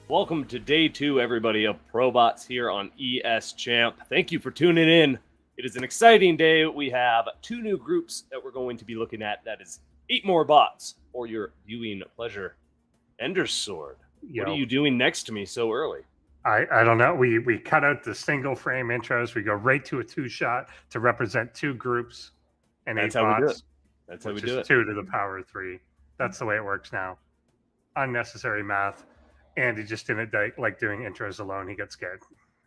Welcome to day 2, everybody, of ProBots here on ESChamp. Thank you for tuning in. It is an exciting day. We have 2 new groups that we're going to be looking at. That is 8 more bots for your viewing pleasure. Ender Sword, what are you doing next to me so early? I don't know. We cut out the single frame intros. We go right to a 2-shot to represent 2 groups and That's 8 how we do it. bots. That's how we do it. 2 to the power of 3. That's the way it works now. Unnecessary math. Andy just didn't like doing intros alone. He got scared.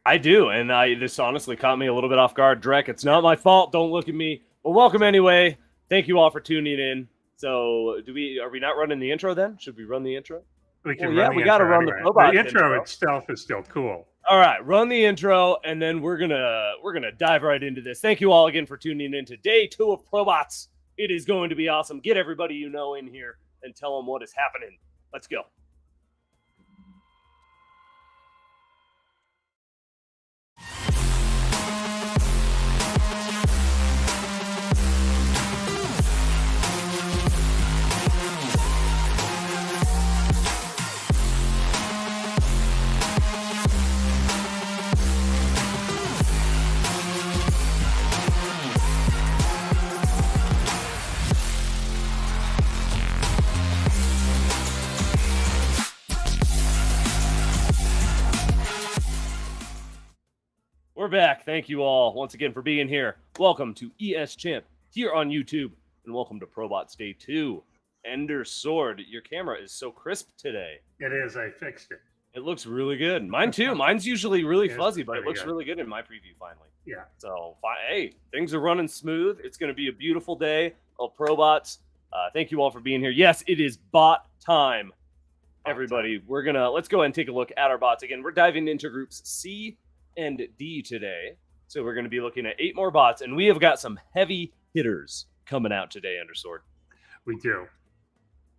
I do, and this honestly caught me a little bit off guard. Drek, it's not my fault. Don't look at me. But welcome anyway. Thank you all for tuning in. So, are we not running the intro then? Should we run the intro? We can run the we got to run anyway. the ProBots The intro itself is still cool. All right, run the intro, and then we're gonna dive right into this. Thank you all again for tuning in to day 2 of ProBots. It is going to be awesome. Get everybody you know in here and tell them what is happening. Let's go. We're back. Thank you all once again for being here. Welcome to ESChamp here on YouTube, and welcome to ProBots Day 2. Ender Sword, your camera is so crisp today. It is. I fixed it. It looks really good. Mine too. Mine's usually really fuzzy, but it looks really good in my preview finally. Yeah. So, hey, things are running smooth. It's going to be a beautiful day of ProBots. Thank you all for being here. Yes, it is bot time, everybody. Let's go ahead and take a look at our bots again. We're diving into groups C and D today. So we're going to be looking at 8 more bots, and we have got some heavy hitters coming out today, Undersword. We do.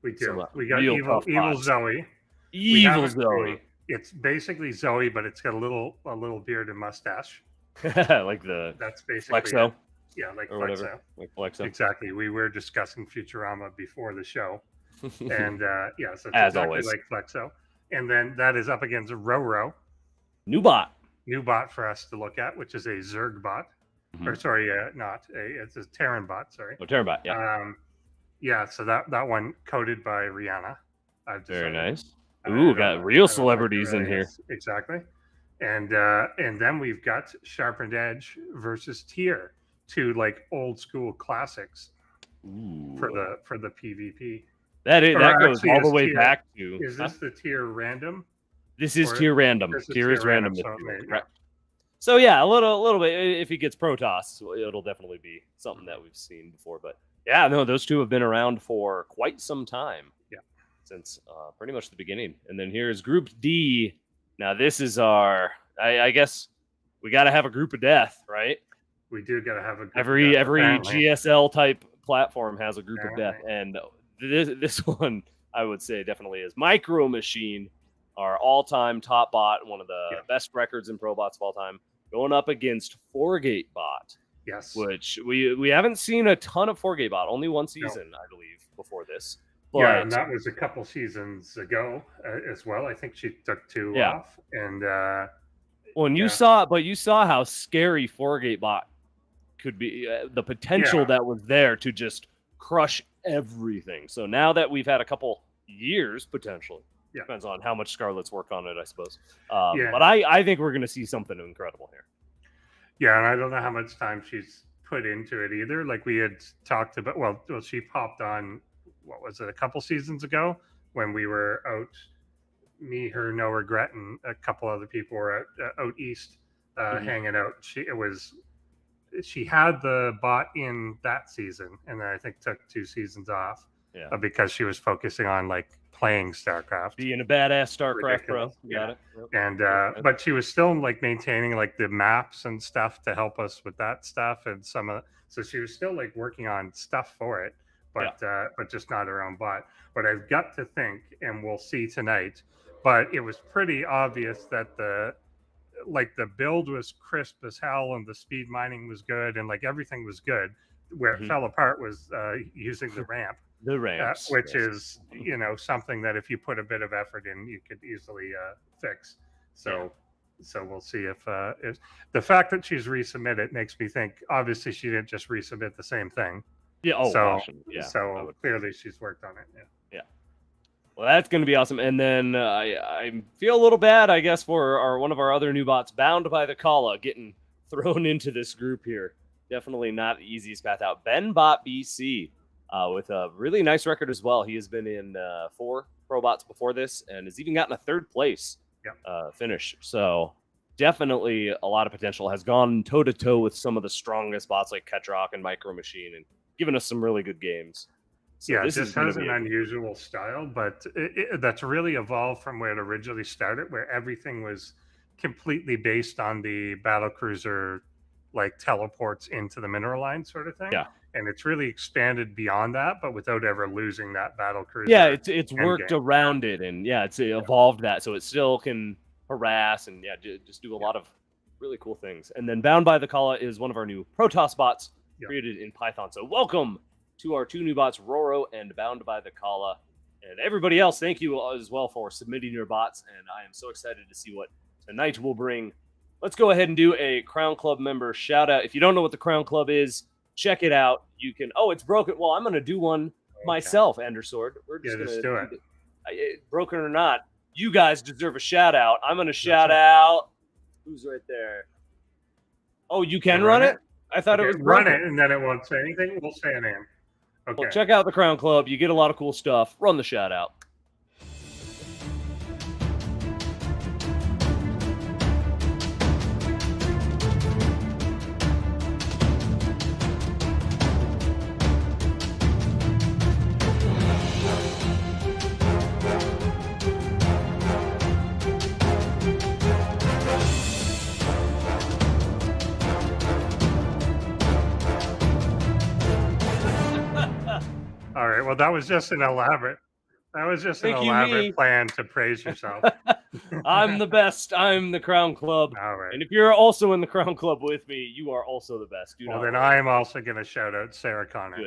We do. So, we got evilZoe. evilZoe. It's basically Zoe, but it's got a little beard and mustache. Like that's basically Flexo. Yeah, like or Flexo. Whatever. Like Flexo. Exactly. We were discussing Futurama before the show. And so it's as exactly always, like Flexo. And then that is up against Roro. New bot for us to look at, which is a Zerg bot. Or sorry, it's a Terran bot, sorry. Oh, Terran bot, yeah. So that one coded by Rihanna. Very nice. Ooh, got real celebrities in here. Exactly. And then we've got SharpenedEdge versus Tier, 2 like old school classics. Ooh. for the PvP. That goes all the way back to. Is this the Tier random? This is Tier random. Tier is random. So yeah, a little bit. If he gets Protoss, it'll definitely be something that we've seen before. But yeah, no, those 2 have been around for quite some time. Yeah, since pretty much the beginning. And then here's Group D. Now this is our. I guess we got to have a group of death, right? We do got to have a group every of death, apparently. GSL type platform has a group of death, and this one I would say definitely is Micro Machine. Our all-time top bot, one of the best records in ProBots of all time, going up against 4Gate bot. Yes. Which we haven't seen a ton of 4Gate bot, only one season, I believe, before this. But, yeah, and that was a couple seasons ago as well. I think she took 2 off. And you saw how scary 4Gate bot could be, the potential that was there to just crush everything. So now that we've had a couple years potentially. Yeah. Depends on how much Scarlet's work on it, I suppose. But I think we're going to see something incredible here. Yeah, and I don't know how much time she's put into it either. Like we had talked about, well she popped on, what was it, a couple seasons ago when we were out, me, her, No Regret, and a couple other people were out east hanging out. She had the bot in that season, and then I think took 2 seasons off because she was focusing on like playing StarCraft, being a badass StarCraft pro. Got it. Yep. And but she was still like maintaining like the maps and stuff to help us with that stuff, and so she was still like working on stuff for it, but just not her own bot. But I've got to think, and we'll see tonight, but it was pretty obvious that the build was crisp as hell, and the speed mining was good, and like everything was good. Where it fell apart was using the ramp. The ramps, which yes. is, you know, something that if you put a bit of effort in, you could easily fix. So, so we'll see if the fact that she's resubmitted makes me think. Obviously, she didn't just resubmit the same thing. Yeah. Oh, so, gosh. Yeah. So clearly, she's worked on it. Yeah. Yeah. Well, that's going to be awesome. And then I feel a little bad, I guess, for one of our other new bots, BoundByTheKhala, getting thrown into this group here. Definitely not the easiest path out. BenBotBC with a really nice record as well. He has been in 4 ProBots before this and has even gotten a 3rd place finish. So definitely a lot of potential. Has gone toe-to-toe with some of the strongest bots like Ketrock and Micro Machine and given us some really good games. So yeah, this just has an unusual style, but that's really evolved from where it originally started, where everything was completely based on the battlecruiser, like teleports into the mineral line sort of thing. Yeah. And it's really expanded beyond that, but without ever losing that battlecruiser. Yeah, it's worked around it, and it's evolved that, so it still can harass and just do a lot of really cool things. And then BoundByTheKhala is one of our new Protoss bots created in Python. So welcome to our 2 new bots, Roro and BoundByTheKhala. And everybody else, thank you as well for submitting your bots. And I am so excited to see what tonight will bring. Let's go ahead and do a Crown Club member shout out. If you don't know what the Crown Club is, check it out. You can, it's broken. Well, I'm going to do one myself, Endersword. We're just going to do it. Broken or not, you guys deserve a shout out. I'm going to shout out. Who's right there? Oh, you can run it? I thought it was run it, and then it won't say anything. We'll say a name. Okay. Well, check out the Crown Club. You get a lot of cool stuff. Run the shout out. All right. Well, that was just an elaborate. That was just an elaborate plan to praise yourself. I'm the best. I'm the Crown Club. All right. And if you're also in the Crown Club with me, you are also the best. Well, then I am also going to shout out Sarah Connor.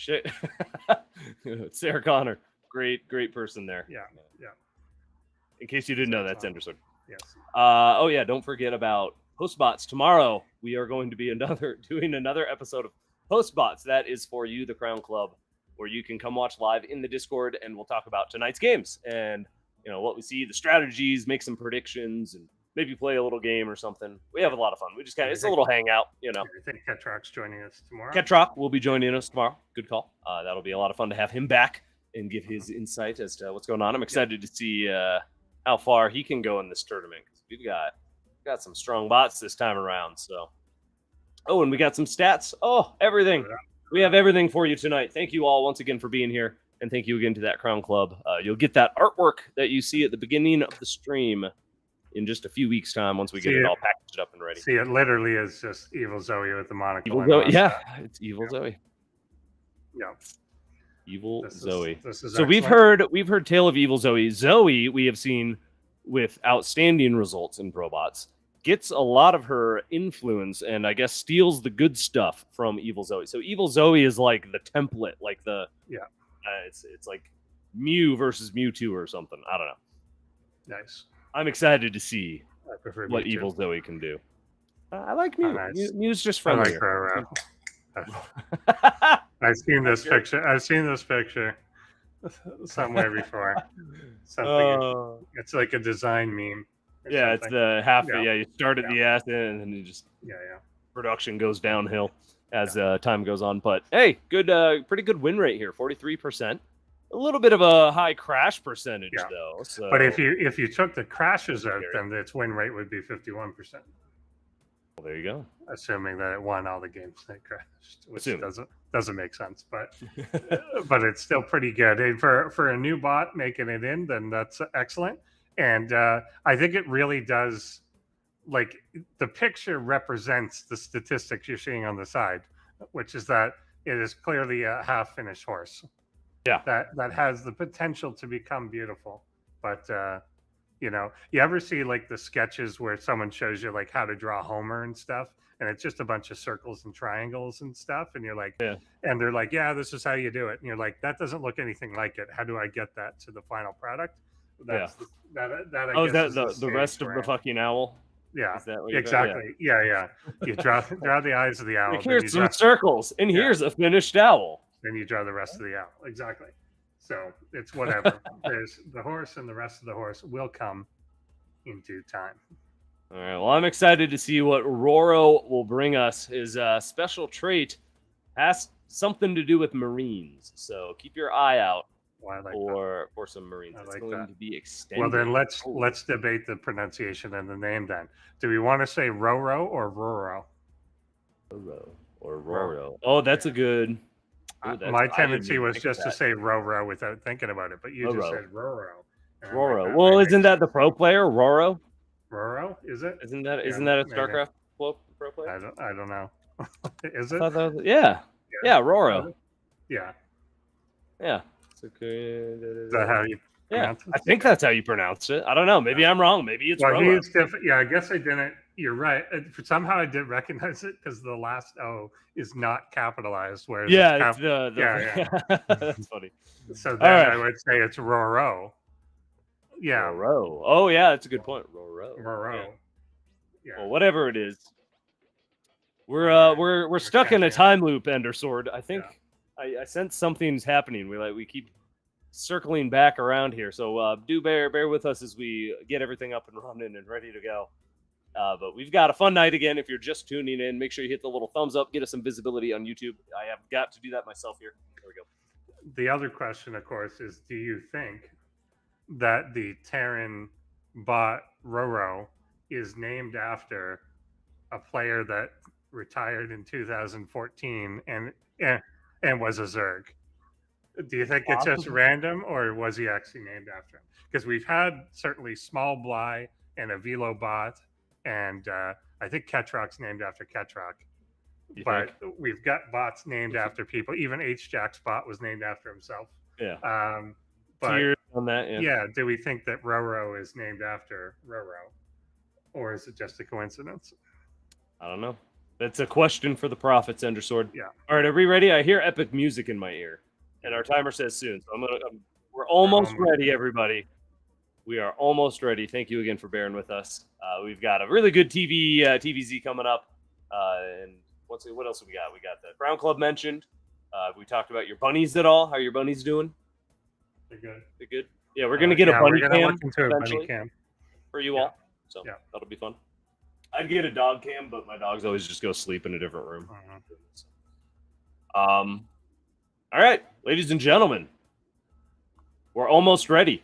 Good. Sarah Connor. Great person there. Yeah. In case you didn't know, that's Endersword. Yes. Don't forget about Postbots. Tomorrow, we are going to be doing another episode of Postbots. That is for you, the Crown Club, where you can come watch live in the Discord, and we'll talk about tonight's games and what we see, the strategies, make some predictions, and maybe play a little game or something. We have a lot of fun. We just it's a little hangout, I think Ketrock's joining us tomorrow. Ketrock will be joining us tomorrow. Good call. That'll be a lot of fun to have him back and give his insight as to what's going on. I'm excited to see how far he can go in this tournament. We've got some strong bots this time around. So, and we got some stats. Everything. We have everything for you tonight. Thank you all once again for being here. And thank you again to that Crown Club. You'll get that artwork that you see at the beginning of the stream in just a few weeks' time once we get it all packaged up and ready. See, it literally is just evilZoe with the monocle. evilZoe, it's evilZoe. Yeah. evilZoe. This is so we've heard tale of evilZoe. Zoe, we have seen with outstanding results in ProBots, gets a lot of her influence and I guess steals the good stuff from evilZoe. So evilZoe is like the template, like the it's like Mew versus Mewtwo or something. I don't know. Nice. I'm excited to see what Mewtwo. evilZoe can do. I like Mew. Nice. Mew's just friendly. I like Roro. I've seen this picture somewhere before. It's like a design meme. Yeah, it's the half. Yeah, you start at the S and then you just production goes downhill as time goes on. But hey, pretty good win rate here, 43%. A little bit of a high crash percentage though. So. But if you took the crashes out, then its win rate would be 51%. Well, there you go. Assuming that it won all the games that crashed, which doesn't make sense, but but it's still pretty good. And for a new bot making it in, then that's excellent. And I think it really does, like, the picture represents the statistics you're seeing on the side, which is that it is clearly a half-finished horse. Yeah. That has the potential to become beautiful. But You know, you ever see like the sketches where someone shows you like how to draw Homer and stuff, and it's just a bunch of circles and triangles and stuff, and you're like, Yeah. and they're like, yeah, this is how you do it, and you're like, that doesn't look anything like it. How do I get that to the final product? That's that I Oh, is guess that is the rest of the fucking owl? yeah, Is that what you're exactly. Yeah. You draw the eyes of the owl, Like, then you here's some draw, circles, and here's a finished owl. then you draw the rest of the owl. Exactly. So it's whatever. There's the horse, and the rest of the horse will come in due time. All right. Well, I'm excited to see what Roro will bring us. His special trait has something to do with Marines, so keep your eye out Well, I like for some Marines. I It's like going that. to be extended. Well, then let's debate the pronunciation and the name. Then, do we want to say Roro or Roro? Roro or Roro. Oh, that's a good. Ooh, My I tendency didn't was think of just to that. say Roro without thinking about it, but you just Roro. said Roro. And I'm Roro. like, Well, makes isn't that the sense. pro player, Roro? Roro? Is it? Isn't that Yeah, that a maybe. StarCraft pro player? I don't know. Is I it? thought that was, yeah, Roro. Yeah. Yeah. Is that how you pronounce it? I think that's how you pronounce it. I don't know. Maybe I'm wrong. Maybe it's Well, Roro. he's different. Yeah, I guess I didn't. You're right. Somehow I didn't recognize it because the last O is not capitalized. Whereas Yeah, it's that's funny. So then right. I would say it's Roro. Yeah. Roro. Oh yeah, that's a good point. Roro. Roro. Yeah. Well, whatever it is, we're stuck in a time loop, Ender Sword. I think I sense something's happening. We keep circling back around here. So do bear with us as we get everything up and running and ready to go. But we've got a fun night again. If you're just tuning in, make sure you hit the little thumbs up, get us some visibility on YouTube. I have got to do that myself here. There we go. The other question, of course, is do you think that the Terran bot Roro is named after a player that retired in 2014 and was a Zerg? Do you think it's just random, or was he actually named after him? Because we've had certainly Small Bly and a Velo bot, and I think Ketrock's named after Ketrock. But we've got bots named after people. Even H-Jack's bot was named after himself. Yeah. But Cheers on that. Yeah. do we think that Roro is named after Roro, or is it just a coincidence? I don't know. That's a question for the prophets, Ender Sword. Yeah. All right, are we ready? I hear epic music in my ear, and our timer says soon. So we're almost ready, everybody. We are almost ready. Thank you again for bearing with us. We've got a really good TVZ coming up, and what else have we got? We got the Brown Club mentioned. We talked about your bunnies at all. How are your bunnies doing? They're good. They're good. Yeah, we're gonna get a bunny cam look into a bunny eventually cam for you all. So that'll be fun. I'd get a dog cam, but my dogs always just go sleep in a different room. All right, ladies and gentlemen, we're almost ready.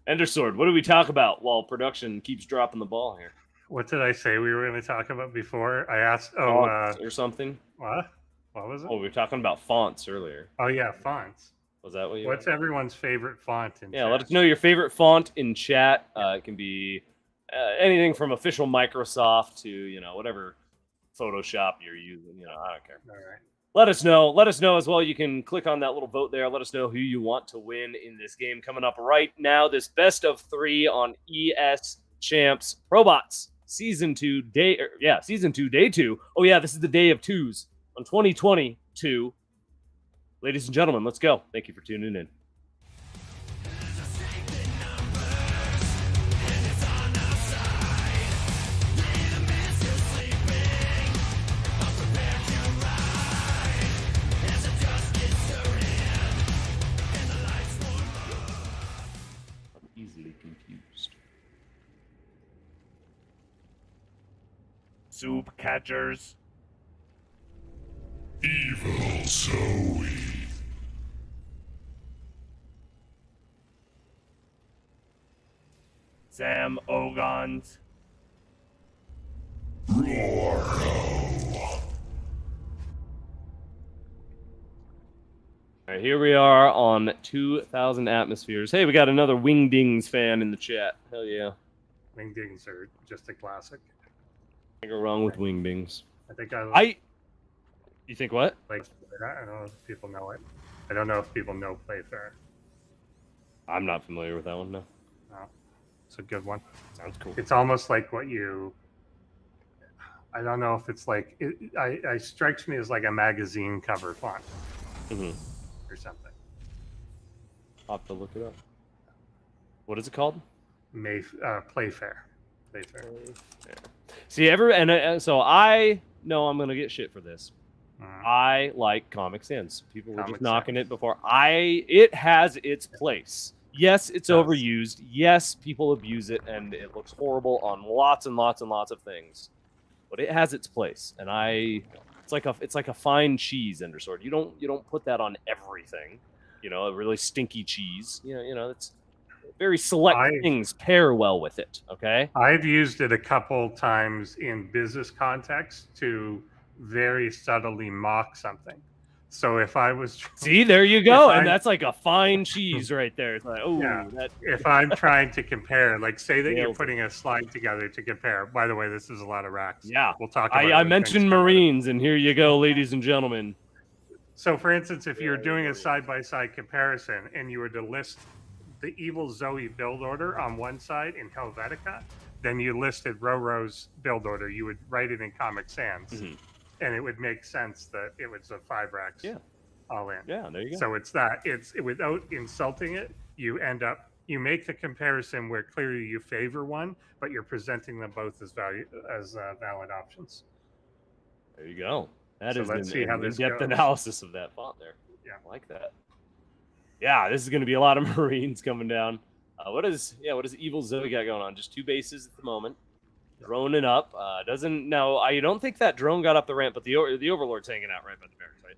Ender Sword, what do we talk about while production keeps dropping the ball here? What did I say we were going to talk about before? I asked. Or something. What? What was it? Oh, we were talking about fonts earlier. Oh yeah, fonts. Was that what you? What's everyone's favorite font in chat? Let us know your favorite font in chat. It can be anything from official Microsoft to whatever Photoshop you're using. I don't care. All right. Let us know. Let us know as well. You can click on that little vote there. Let us know who you want to win in this game coming up right now. This best of 3 on ESChamps ProBots season 2 day. Season 2 day 2. Oh yeah, this is the day of twos on 2022. Ladies and gentlemen, let's go. Thank you for tuning in. Easily confused. Soup catchers. EvilZoe. Sam Ogons. Roro. All right, here we are on 2,000 atmospheres. Hey, we got another Wingdings fan in the chat. Hell yeah. Wingdings are just a classic. Can't go wrong with Wingdings. I think You think what? like. I don't know if people know it. I don't know if people know Playfair. I'm not familiar with that one, no. No. It's a good one. Sounds cool. It's almost like what you. I don't know if it's like I strikes me as like a magazine cover font or something. I'll have to look it up. What is it called? Playfair. Playfair. See, so I know I'm gonna get shit for this. I like Comic Sans. People were just knocking it before. It has its place. Yes, it's overused. Yes, people abuse it, and it looks horrible on lots and lots and lots of things. But it has its place, and it's like a fine cheese, Endersword. You don't put that on everything. You know, a really stinky cheese. You know, it's very select things pair well with it. Okay. I've used it a couple times in business context to very subtly mock something. So if I was see, there you go, and that's like a fine cheese right there. It's like, oh, yeah. If I'm trying to compare, like, say that you're putting a slide together to compare. By the way, this is a lot of racks. Yeah, we'll talk. About I mentioned Marines, and here you go, ladies and gentlemen. So, for instance, if you're doing a side-by-side comparison and you were to list the evilZoe build order on one side in Helvetica, then you listed Roro's build order. You would write it in Comic Sans. And it would make sense that it was a 5 racks all in. Yeah, there you go. So it's without insulting it, you make the comparison where clearly you favor one, but you're presenting them both as valid options. There you go. That is let's see how this in-depth goes. Analysis of that font there. Yeah, I like that. Yeah, this is going to be a lot of Marines coming down. What is evilZoe got going on? Just 2 bases at the moment. Droning up. I don't think that drone got up the ramp, but the Overlord's hanging out right by the barracks, right?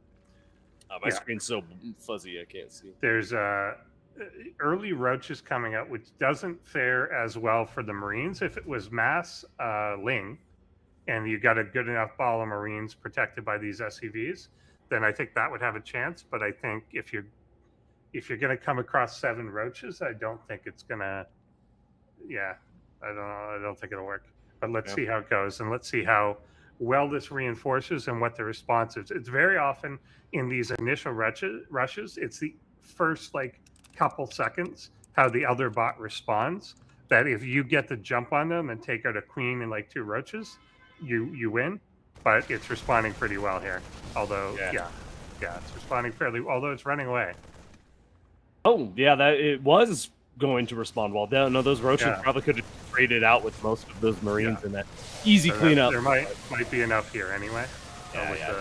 My screen's so fuzzy I can't see. There's early roaches coming up, which doesn't fare as well for the Marines. If it was mass Ling, and you got a good enough ball of Marines protected by these SCVs, then I think that would have a chance. But I think if you're going to come across 7 roaches, I don't think it's going to. Yeah, I don't know. I don't think it'll work. But let's see how it goes, and let's see how well this reinforces and what the response is. It's very often in these initial rushes, it's the first couple seconds how the other bot responds. That if you get the jump on them and take out a queen and 2 roaches, you win. But it's responding pretty well here. Although it's responding fairly. Although it's running away. Oh yeah, that it was going to respond well. No, those roaches probably could have traded out with most of those Marines in that easy cleanup. There might be enough here anyway.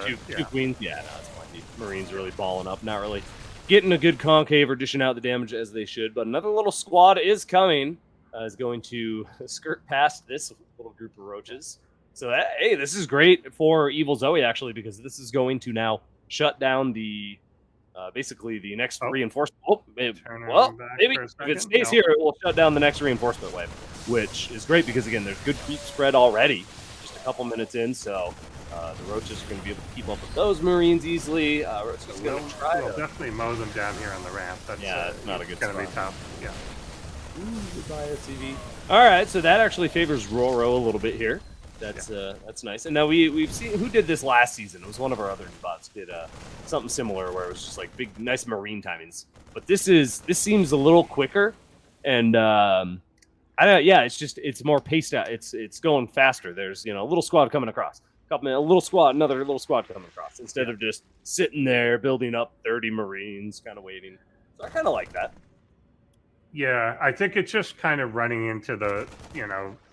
Two queens. Yeah, no, it's plenty. Marines really balling up, not really getting a good concave or dishing out the damage as they should. But another little squad is coming. Is going to skirt past this little group of roaches. So hey, this is great for evilZoe actually, because this is going to now shut down the. Basically, the next reinforcement. Maybe if it stays here, it will shut down the next reinforcement wave, which is great because again, there's good creep spread already. Just a couple minutes in, so the roaches are going to be able to keep up with those Marines easily. We'll definitely mow them down here on the ramp. That's not a good. It's going to be tough. Yeah. Goodbye, SCV. All right, so that actually favors Roro a little bit here. That's nice. And now we've seen who did this last season. It was one of our other bots did something similar where it was just big, nice Marine timings. But this seems a little quicker, and it's more paced out. It's going faster. There's a little squad coming across, another little squad coming across instead of just sitting there building up 30 Marines, kind of waiting. So I kind of like that. Yeah, I think it's just kind of running into the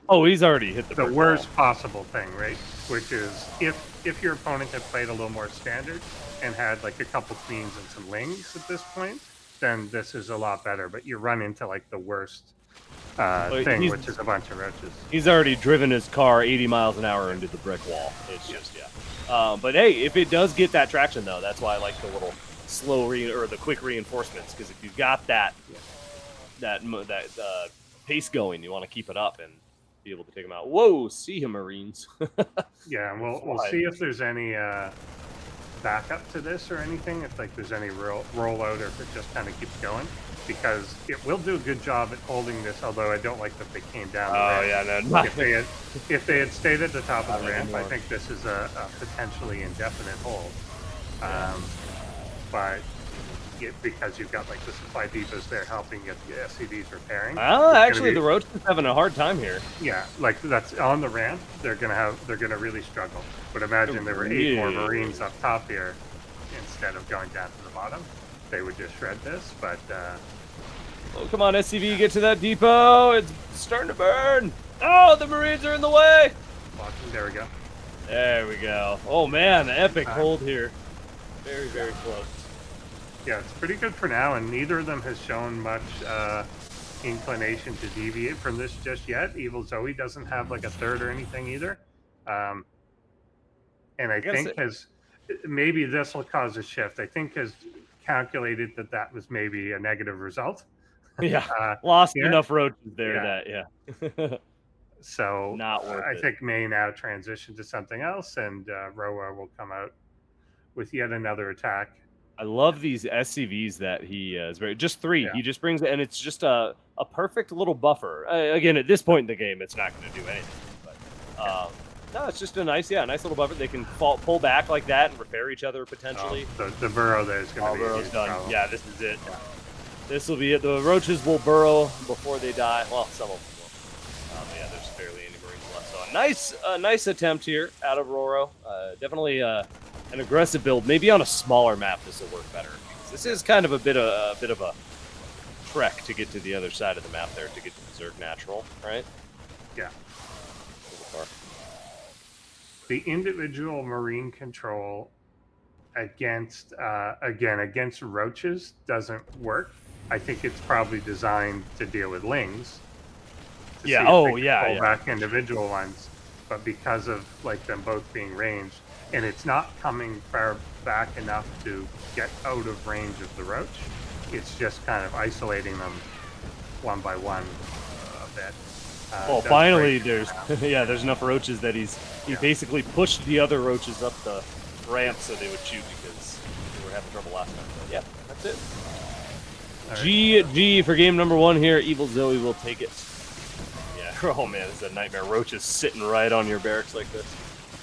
Oh, he's already hit the worst possible thing, right? Which is if your opponent had played a little more standard and had a couple queens and some lings at this point, then this is a lot better. But you run into the worst thing, which is a bunch of roaches. He's already driven his car 80 miles an hour into the brick wall. It's just but hey, if it does get that traction though, that's why I like the little slow or the quick reinforcements, because if you've got that pace going, you want to keep it up and be able to take them out. Whoa, see him, Marines. Yeah, and we'll see if there's any backup to this or anything, if there's any rollout or if it just kind of keeps going, because it will do a good job at holding this, although I don't like that they came down the ramp. If they had stayed at the top of the ramp, I think this is a potentially indefinite hold. But because you've got like the supply depots there helping get the SCVs repairing. Oh, actually, the Roach is having a hard time here. Yeah, like that's on the ramp. They're gonna really struggle. But imagine there were 8 more Marines up top here instead of going down to the bottom. They would just shred this. But oh, come on, SCV, get to that depot. It's starting to burn. Oh, the Marines are in the way. watching, there we go. There we go. Oh man, epic hold here. Very, very close. Yeah, it's pretty good for now, and neither of them has shown much inclination to deviate from this just yet. evilZoe doesn't have like a third or anything either. And I think maybe this will cause a shift. I think has calculated that was maybe a negative result. Yeah, lost enough roaches there that, So not worth I think may now transition to something else, and Roro will come out with yet another attack. I love these SCVs that he is just 3. He just brings it, and it's just a perfect little buffer. Again, at this point in the game, it's not going to do anything. But no, it's just a nice little buffer. They can pull back like that and repair each other potentially. The burrow there is going to be burrow's done. problem. Yeah, this is it. This will be it. The roaches will burrow before they die. Well, some of them will. But yeah, there's barely any Marines left. So nice attempt here out of Roro. Definitely an aggressive build. Maybe on a smaller map this will work better. Because this is kind of a bit of a trek to get to the other side of the map there to get to the Zerg Natural, right? Yeah. The individual Marine control against roaches doesn't work. I think it's probably designed to deal with lings. Yeah. Pull back individual ones, but because of like them both being ranged, and it's not coming far back enough to get out of range of the roach. It's just kind of isolating them one by one a bit. Well, finally, there's there's enough roaches that he basically pushed the other roaches up the ramp so they would shoot because they were having trouble last time. So, yeah, that's it. GG for game number 1 here. evilZoe will take it. Yeah. Oh man, this is a nightmare. Roaches sitting right on your barracks like this.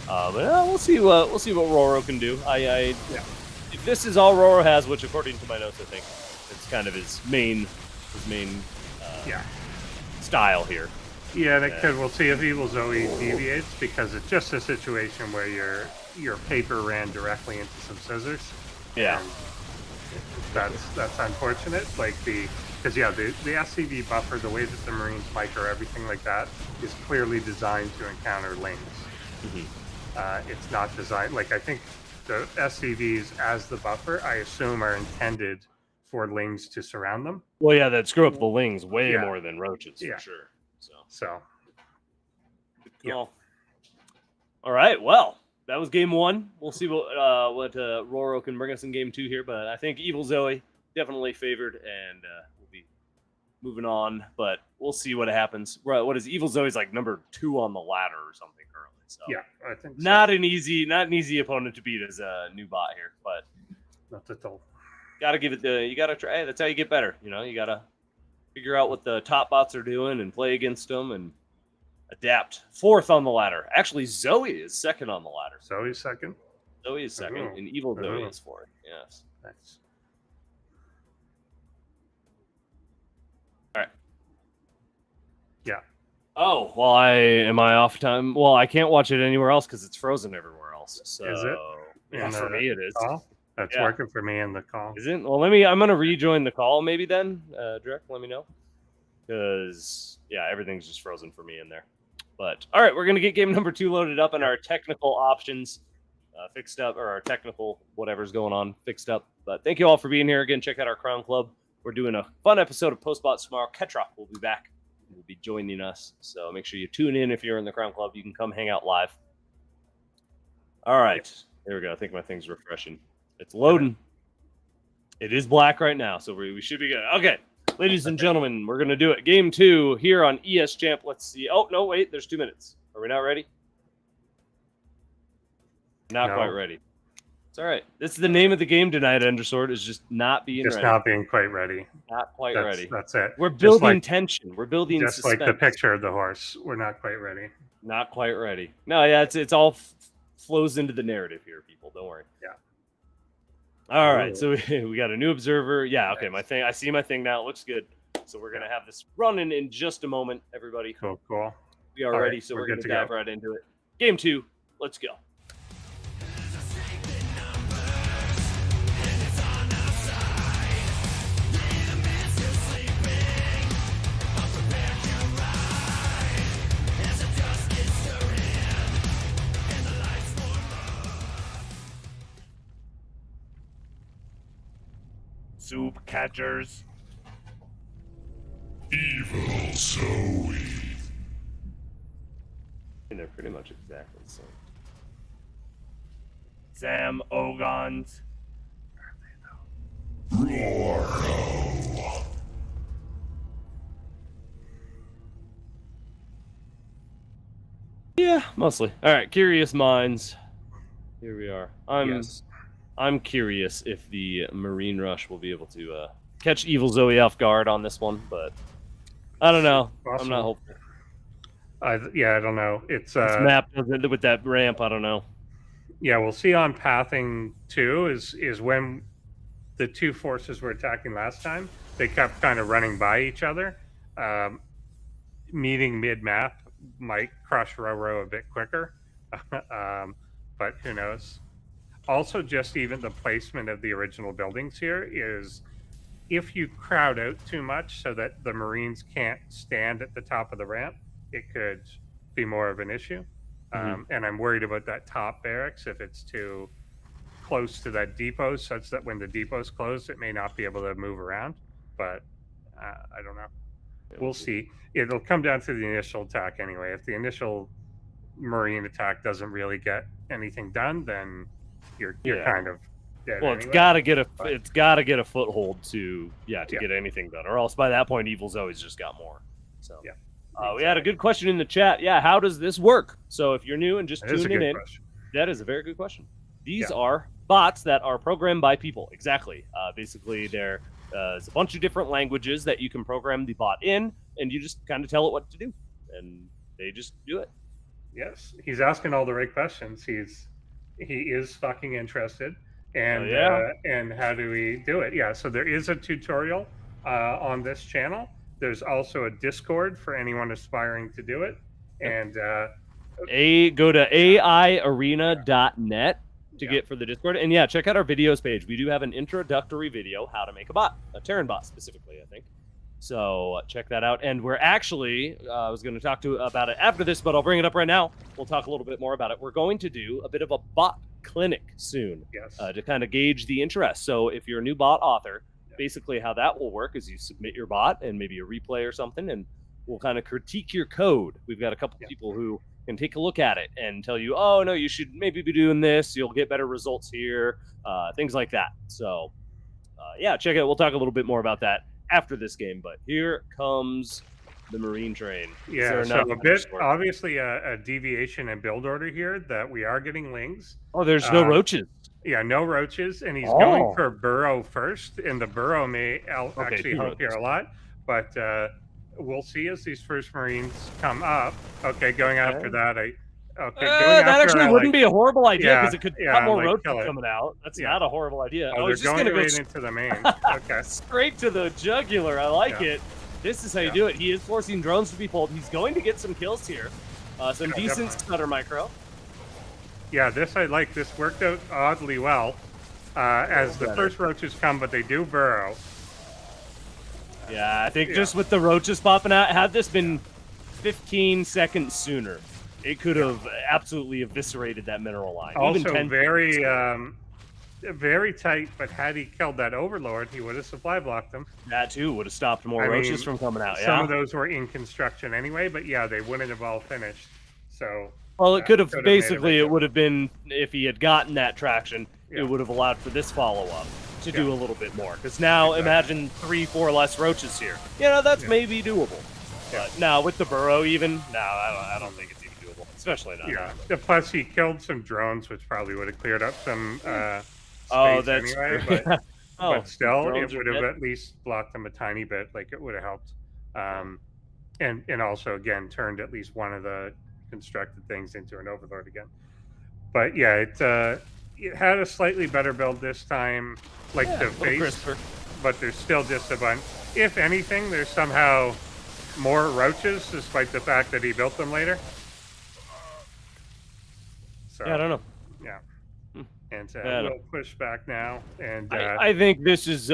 But we'll see what Roro can do. If this is all Roro has, which according to my notes, I think it's kind of his main style here. Yeah, that could. We'll see if evilZoe deviates, because it's just a situation where your paper ran directly into some scissors. Yeah, that's unfortunate. Like the SCV buffer, the way that the Marines micro everything like that, is clearly designed to encounter lings. Mm-hmm. It's not designed like, I think the SCVs as the buffer, I assume, are intended for lings to surround them. Well, yeah, that screw up the lings way more than roaches for sure. So. Well, all right. Well, that was game 1. We'll see what Roro can bring us in game 2 here, but I think evilZoe definitely favored, and we'll be moving on. But we'll see what happens. What is evilZoe's like number 2 on the ladder or something currently? So yeah, I think so. not an easy opponent to beat as a new bot here, but not at all. Got to give it you got to try. That's how you get better. You got to figure out what the top bots are doing and play against them and adapt. 4th on the ladder. Actually, Zoe is 2nd on the ladder. Zoe's 2nd? Zoe is 2nd, and evilZoe is 4th. Yes. Nice. All right. Yeah. Oh, well, am I off time? Well, I can't watch it anywhere else because it's frozen everywhere else. So, is it? Yeah, for me it is. Call? That's working for me in the call. Is it? Well, I'm going to rejoin the call maybe then. Drek, let me know. Because, everything's just frozen for me in there. But, all right, we're going to get game number 2 loaded up and our technical options fixed up, or our technical whatever's going on fixed up. But thank you all for being here. Again, check out our Crown Club. We're doing a fun episode of PostBots tomorrow. Ketrock will be back. Will be joining us. So make sure you tune in if you're in the Crown Club. You can come hang out live. All right. There we go. I think my thing's refreshing. It's loading. It is black right now, so we should be good. Okay. Ladies and gentlemen, we're going to do it. Game 2 here on ESChamp. Let's see. Oh, no, wait. There's 2 minutes. Are we not ready? Not quite ready. It's all right. This is the name of the game tonight, Endersword, is just not being ready. Just not being quite ready. Not quite ready. That's it. We're building tension. We're building just suspense. Like the picture of the horse. We're not quite ready. Not quite ready. No, yeah, it's all flows into the narrative here, people. Don't worry. Yeah. All right, so we got a new observer. Yeah, okay, my thing. I see my thing now. It looks good. So we're gonna have this running in just a moment, everybody. Cool. We are All ready, right, so we're we're good gonna to dive go. right into it. Game 2. Let's go. Soup catchers. EvilZoe. And they're pretty much exactly the same. Sam Ogons. Roro. Yeah, mostly. All right, curious minds. Here we are. Yes. I'm curious if the Marine Rush will be able to catch evilZoe off guard on this one, but I don't know. I'm not hopeful. I don't know. It's This map doesn't with that ramp. I don't know. Yeah, we'll see on pathing 2 is when the two forces were attacking last time. They kept kind of running by each other. Meeting mid-map might crush Roro a bit quicker, but who knows? Also, just even the placement of the original buildings here is if you crowd out too much so that the Marines can't stand at the top of the ramp, it could be more of an issue. And I'm worried about that top barracks if it's too close to that depot, such that when the depot's closed, it may not be able to move around. But I don't know. We'll see. It'll come down to the initial attack anyway. If the initial Marine attack doesn't really get anything done, then you're kind of dead. Well, anyway. it's gotta get a foothold to get anything done, or else by that point evilZoe's just got more. So yeah. We had a good question in the chat. Yeah, how does this work? So if you're new and just tuning in, that is a very good question. These are bots that are programmed by people. Exactly. Basically, there's a bunch of different languages that you can program the bot in, and you just kind of tell it what to do, and they just do it. Yes, he's asking all the right questions. He is fucking interested, and and how do we do it? Yeah, so there is a tutorial on this channel. There's also a Discord for anyone aspiring to do it, and go to aiarena.net to get for the Discord, and check out our videos page. We do have an introductory video how to make a bot, a Terran bot specifically, I think. So check that out. And we're actually, I was going to talk about it after this, but I'll bring it up right now. We'll talk a little bit more about it. We're going to do a bit of a bot clinic soon to kind of gauge the interest. So if you're a new bot author, basically how that will work is you submit your bot and maybe a replay or something, and we'll kind of critique your code. We've got a couple people who can take a look at it and tell you, oh, no, you should maybe be doing this. You'll get better results here, things like that. So, check it out. We'll talk a little bit more about that after this game, but here comes the Marine train. Yeah, so a bit, obviously a deviation in build order here that we are getting lings. Oh, there's no roaches. Yeah, no roaches, and he's going for burrow first, and the burrow may actually help here a lot, but we'll see as these first Marines come up. Okay, going after that, that actually wouldn't be a horrible idea because it could cut more roaches coming out. That's not a horrible idea. Oh, they're just going right into the main. Okay, straight to the jugular. I like it. This is how you do it. He is forcing drones to be pulled. He's going to get some kills here. Some decent stutter micro. Yeah, this I like. This worked out oddly well as the first roaches come, but they do burrow. Yeah, I think just with the roaches popping out, had this been 15 seconds sooner, it could have absolutely eviscerated that mineral line. Also very, very tight, but had he killed that overlord, he would have supply blocked them. That too would have stopped more roaches from coming out. Some of those were in construction anyway, but they wouldn't have all finished. So. Well, it could have basically. It would have been if he had gotten that traction. It would have allowed for this follow-up to do a little bit more. Because now imagine 3-4 less roaches here. That's maybe doable. But now with the burrow, I don't think it's even doable. Especially not. Yeah. Plus, he killed some drones, which probably would have cleared up some. Space that's anyway, but still, it would have at least blocked them a tiny bit. Like it would have helped. And also again turned at least one of the constructed things into an overlord again. But it had a slightly better build this time, like Yeah, the a little face, crisper. but there's still just a bunch. If anything, there's somehow more roaches, despite the fact that he built them later. So, Yeah, I don't know. yeah. Hmm. And Yeah, we'll push back now. And I think this is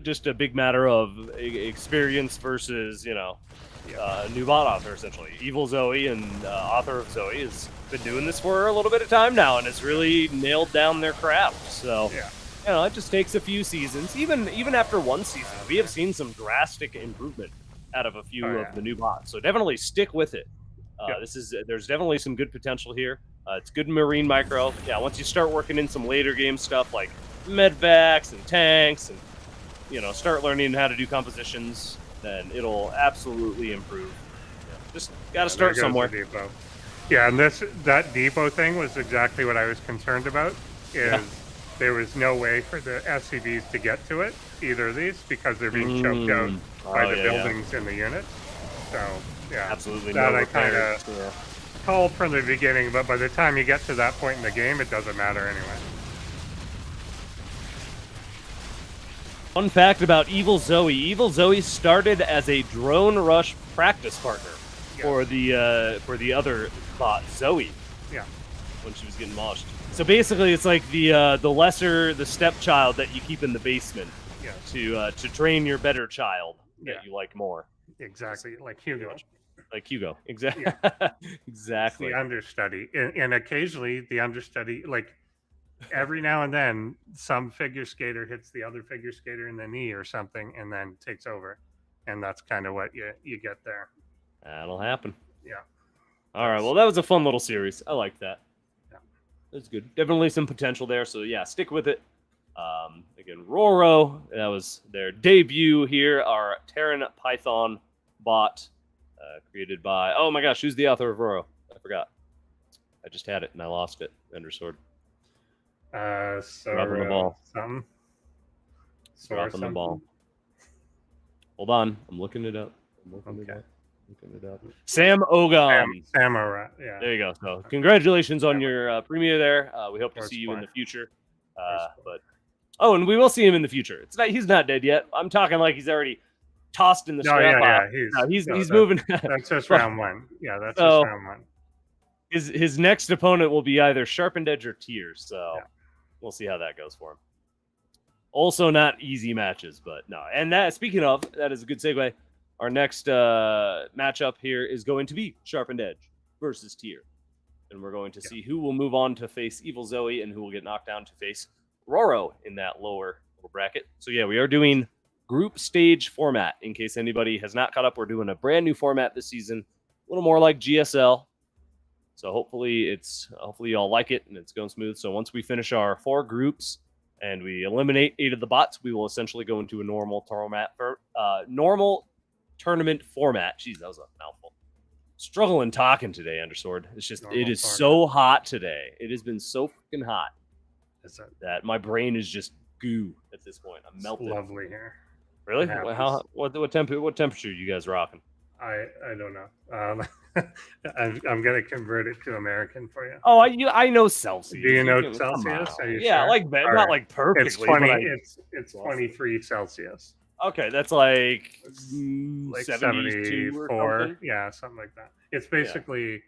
just a big matter of experience versus, new bot author, essentially. evilZoe and author of Zoe has been doing this for a little bit of time now, and it's really nailed down their craft. So, yeah. it just takes a few seasons. Even after one season, we have seen some drastic improvement out of a few of the new bots. So definitely stick with it. There's definitely some good potential here. It's good marine micro. Yeah, once you start working in some later game stuff like medvacs and tanks, and start learning how to do compositions, then it'll absolutely improve. Just got to start somewhere. Yeah, and that depot thing was exactly what I was concerned about. There was no way for the SCVs to get to it, either of these, because they're being choked out by the buildings in the unit. So yeah, absolutely. That I kind of called from the beginning, but by the time you get to that point in the game, it doesn't matter anyway. Fun fact about evilZoe: evilZoe started as a drone rush practice partner for the other bot Zoe. Yeah. When she was getting moshed. So basically, it's like the stepchild that you keep in the basement to train your better child that you like more. Exactly, like Hugo. Like Hugo, exactly. Exactly. It's the understudy, and occasionally the understudy, like every now and then, some figure skater hits the other figure skater in the knee or something, and then takes over, and that's kind of what you get there. That'll happen. Yeah. All right. Well, that was a fun little series. I like that. Yeah. That's good. Definitely some potential there. So yeah, stick with it. Again, Roro, that was their debut here. Our Terran Python bot, created by, oh my gosh, who's the author of Roro? I forgot. I just had it and I lost it. Endersword. Dropping the ball. Something. Dropping the ball. Hold on. I'm looking it up. Sam Ogan. Sam Ogan, yeah. There you go. So congratulations on your premiere there. We hope to see you in the future. And we will see him in the future. He's not dead yet. I'm talking like he's already tossed in the strap. He's moving. That's just round one. Yeah, that's just round one. His next opponent will be either SharpenedEdge or Tears. So we'll see how that goes for him. Also, not easy matches, but no. And that, speaking of, that is a good segue. Our next matchup here is going to be SharpenedEdge versus Tier. And we're going to see who will move on to face evilZoe and who will get knocked down to face Roro in that lower bracket. So yeah, we are doing group stage format. In case anybody has not caught up, we're doing a brand new format this season, a little more like GSL. So hopefully you all like it and it's going smooth. So once we finish our 4 groups and we eliminate 8 of the bots, we will essentially go into a normal tournament format. Jeez, that was a mouthful. Struggling talking today, Undersword. It's just it is so hot today. It has been so freaking hot that my brain is just goo at this point. I'm melting. It's lovely here. Really? What temperature are you guys rocking? I don't know. I'm gonna convert it to American for you. Oh, I know Celsius. Do you know Celsius? Are you sure? Like not like perfectly. It's 20. It's 23 Celsius. Okay, that's like 74. Yeah, something like that. It's basically,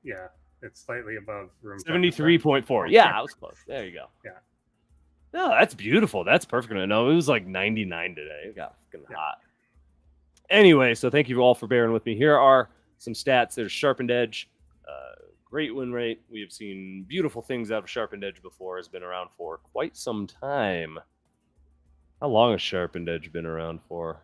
it's slightly above room 73.4. Yeah, I was close. There you go. Yeah. No, that's beautiful. That's perfect. No, it was like 99 today. It got fucking hot. Anyway, so thank you all for bearing with me. Here are some stats. There's SharpenedEdge. Great win rate. We have seen beautiful things out of SharpenedEdge before. Has been around for quite some time. How long has SharpenedEdge been around for?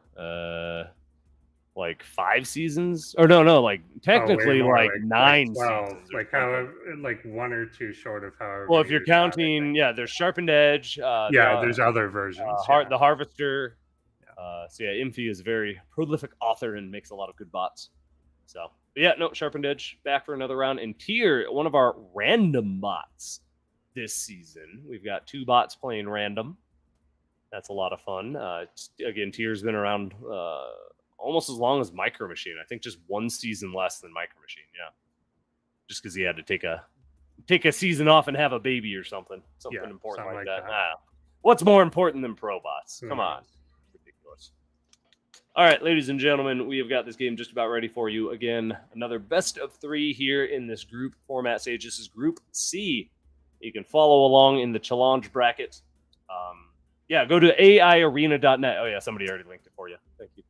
Like 5 seasons? Or no, like technically like 9 seasons. Like however, like 1 or 2 short of however. Well, if you're counting, there's SharpenedEdge. There's other versions. The Harvester. So Imphy is a very prolific author and makes a lot of good bots. So, SharpenedEdge back for another round. And Tier, one of our random bots this season. We've got 2 bots playing random. That's a lot of fun. Again, Tier's been around almost as long as Micro Machine. I think just 1 season less than Micro Machine. Yeah, just because he had to take a take a season off and have a baby or something Yeah, important something like like that. that. Ah, what's more important than ProBots? Come on. Ridiculous. All right, ladies and gentlemen, we have got this game just about ready for you. Again, another best of 3 here in this group format stage. This is Group C. You can follow along in the challenge bracket. Yeah, go to aiarena.net. Oh, yeah, somebody already linked it for you. Thank you.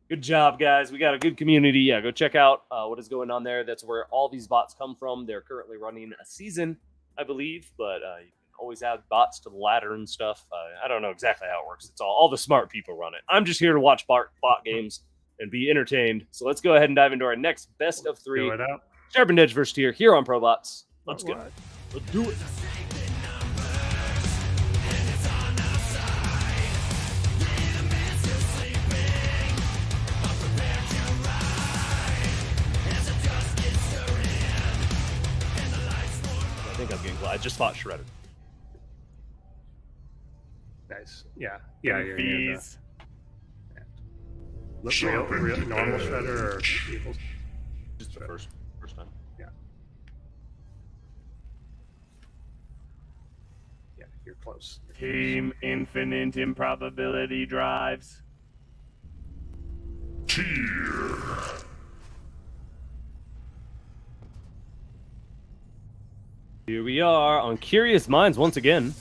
Good job, guys. We got a good community. Yeah, go check out what is going on there. That's where all these bots come from. They're currently running a season, I believe, but you can always add bots to the ladder and stuff. I don't know exactly how it works. It's all the smart people run it. I'm just here to watch bot games and be entertained. So let's go ahead and dive into our next best of 3. Do it up. SharpenedEdge versus Tier here on ProBots. Let's go. Let's do it. I think I'm getting glad. I just fought Shredded. Nice. Yeah. Yeah. You're Fees. real normal shredder or evil. Just the first time. Yeah. Yeah. You're close. Team Infinite Improbability Drives. Tier. Here we are on Curious Minds once again.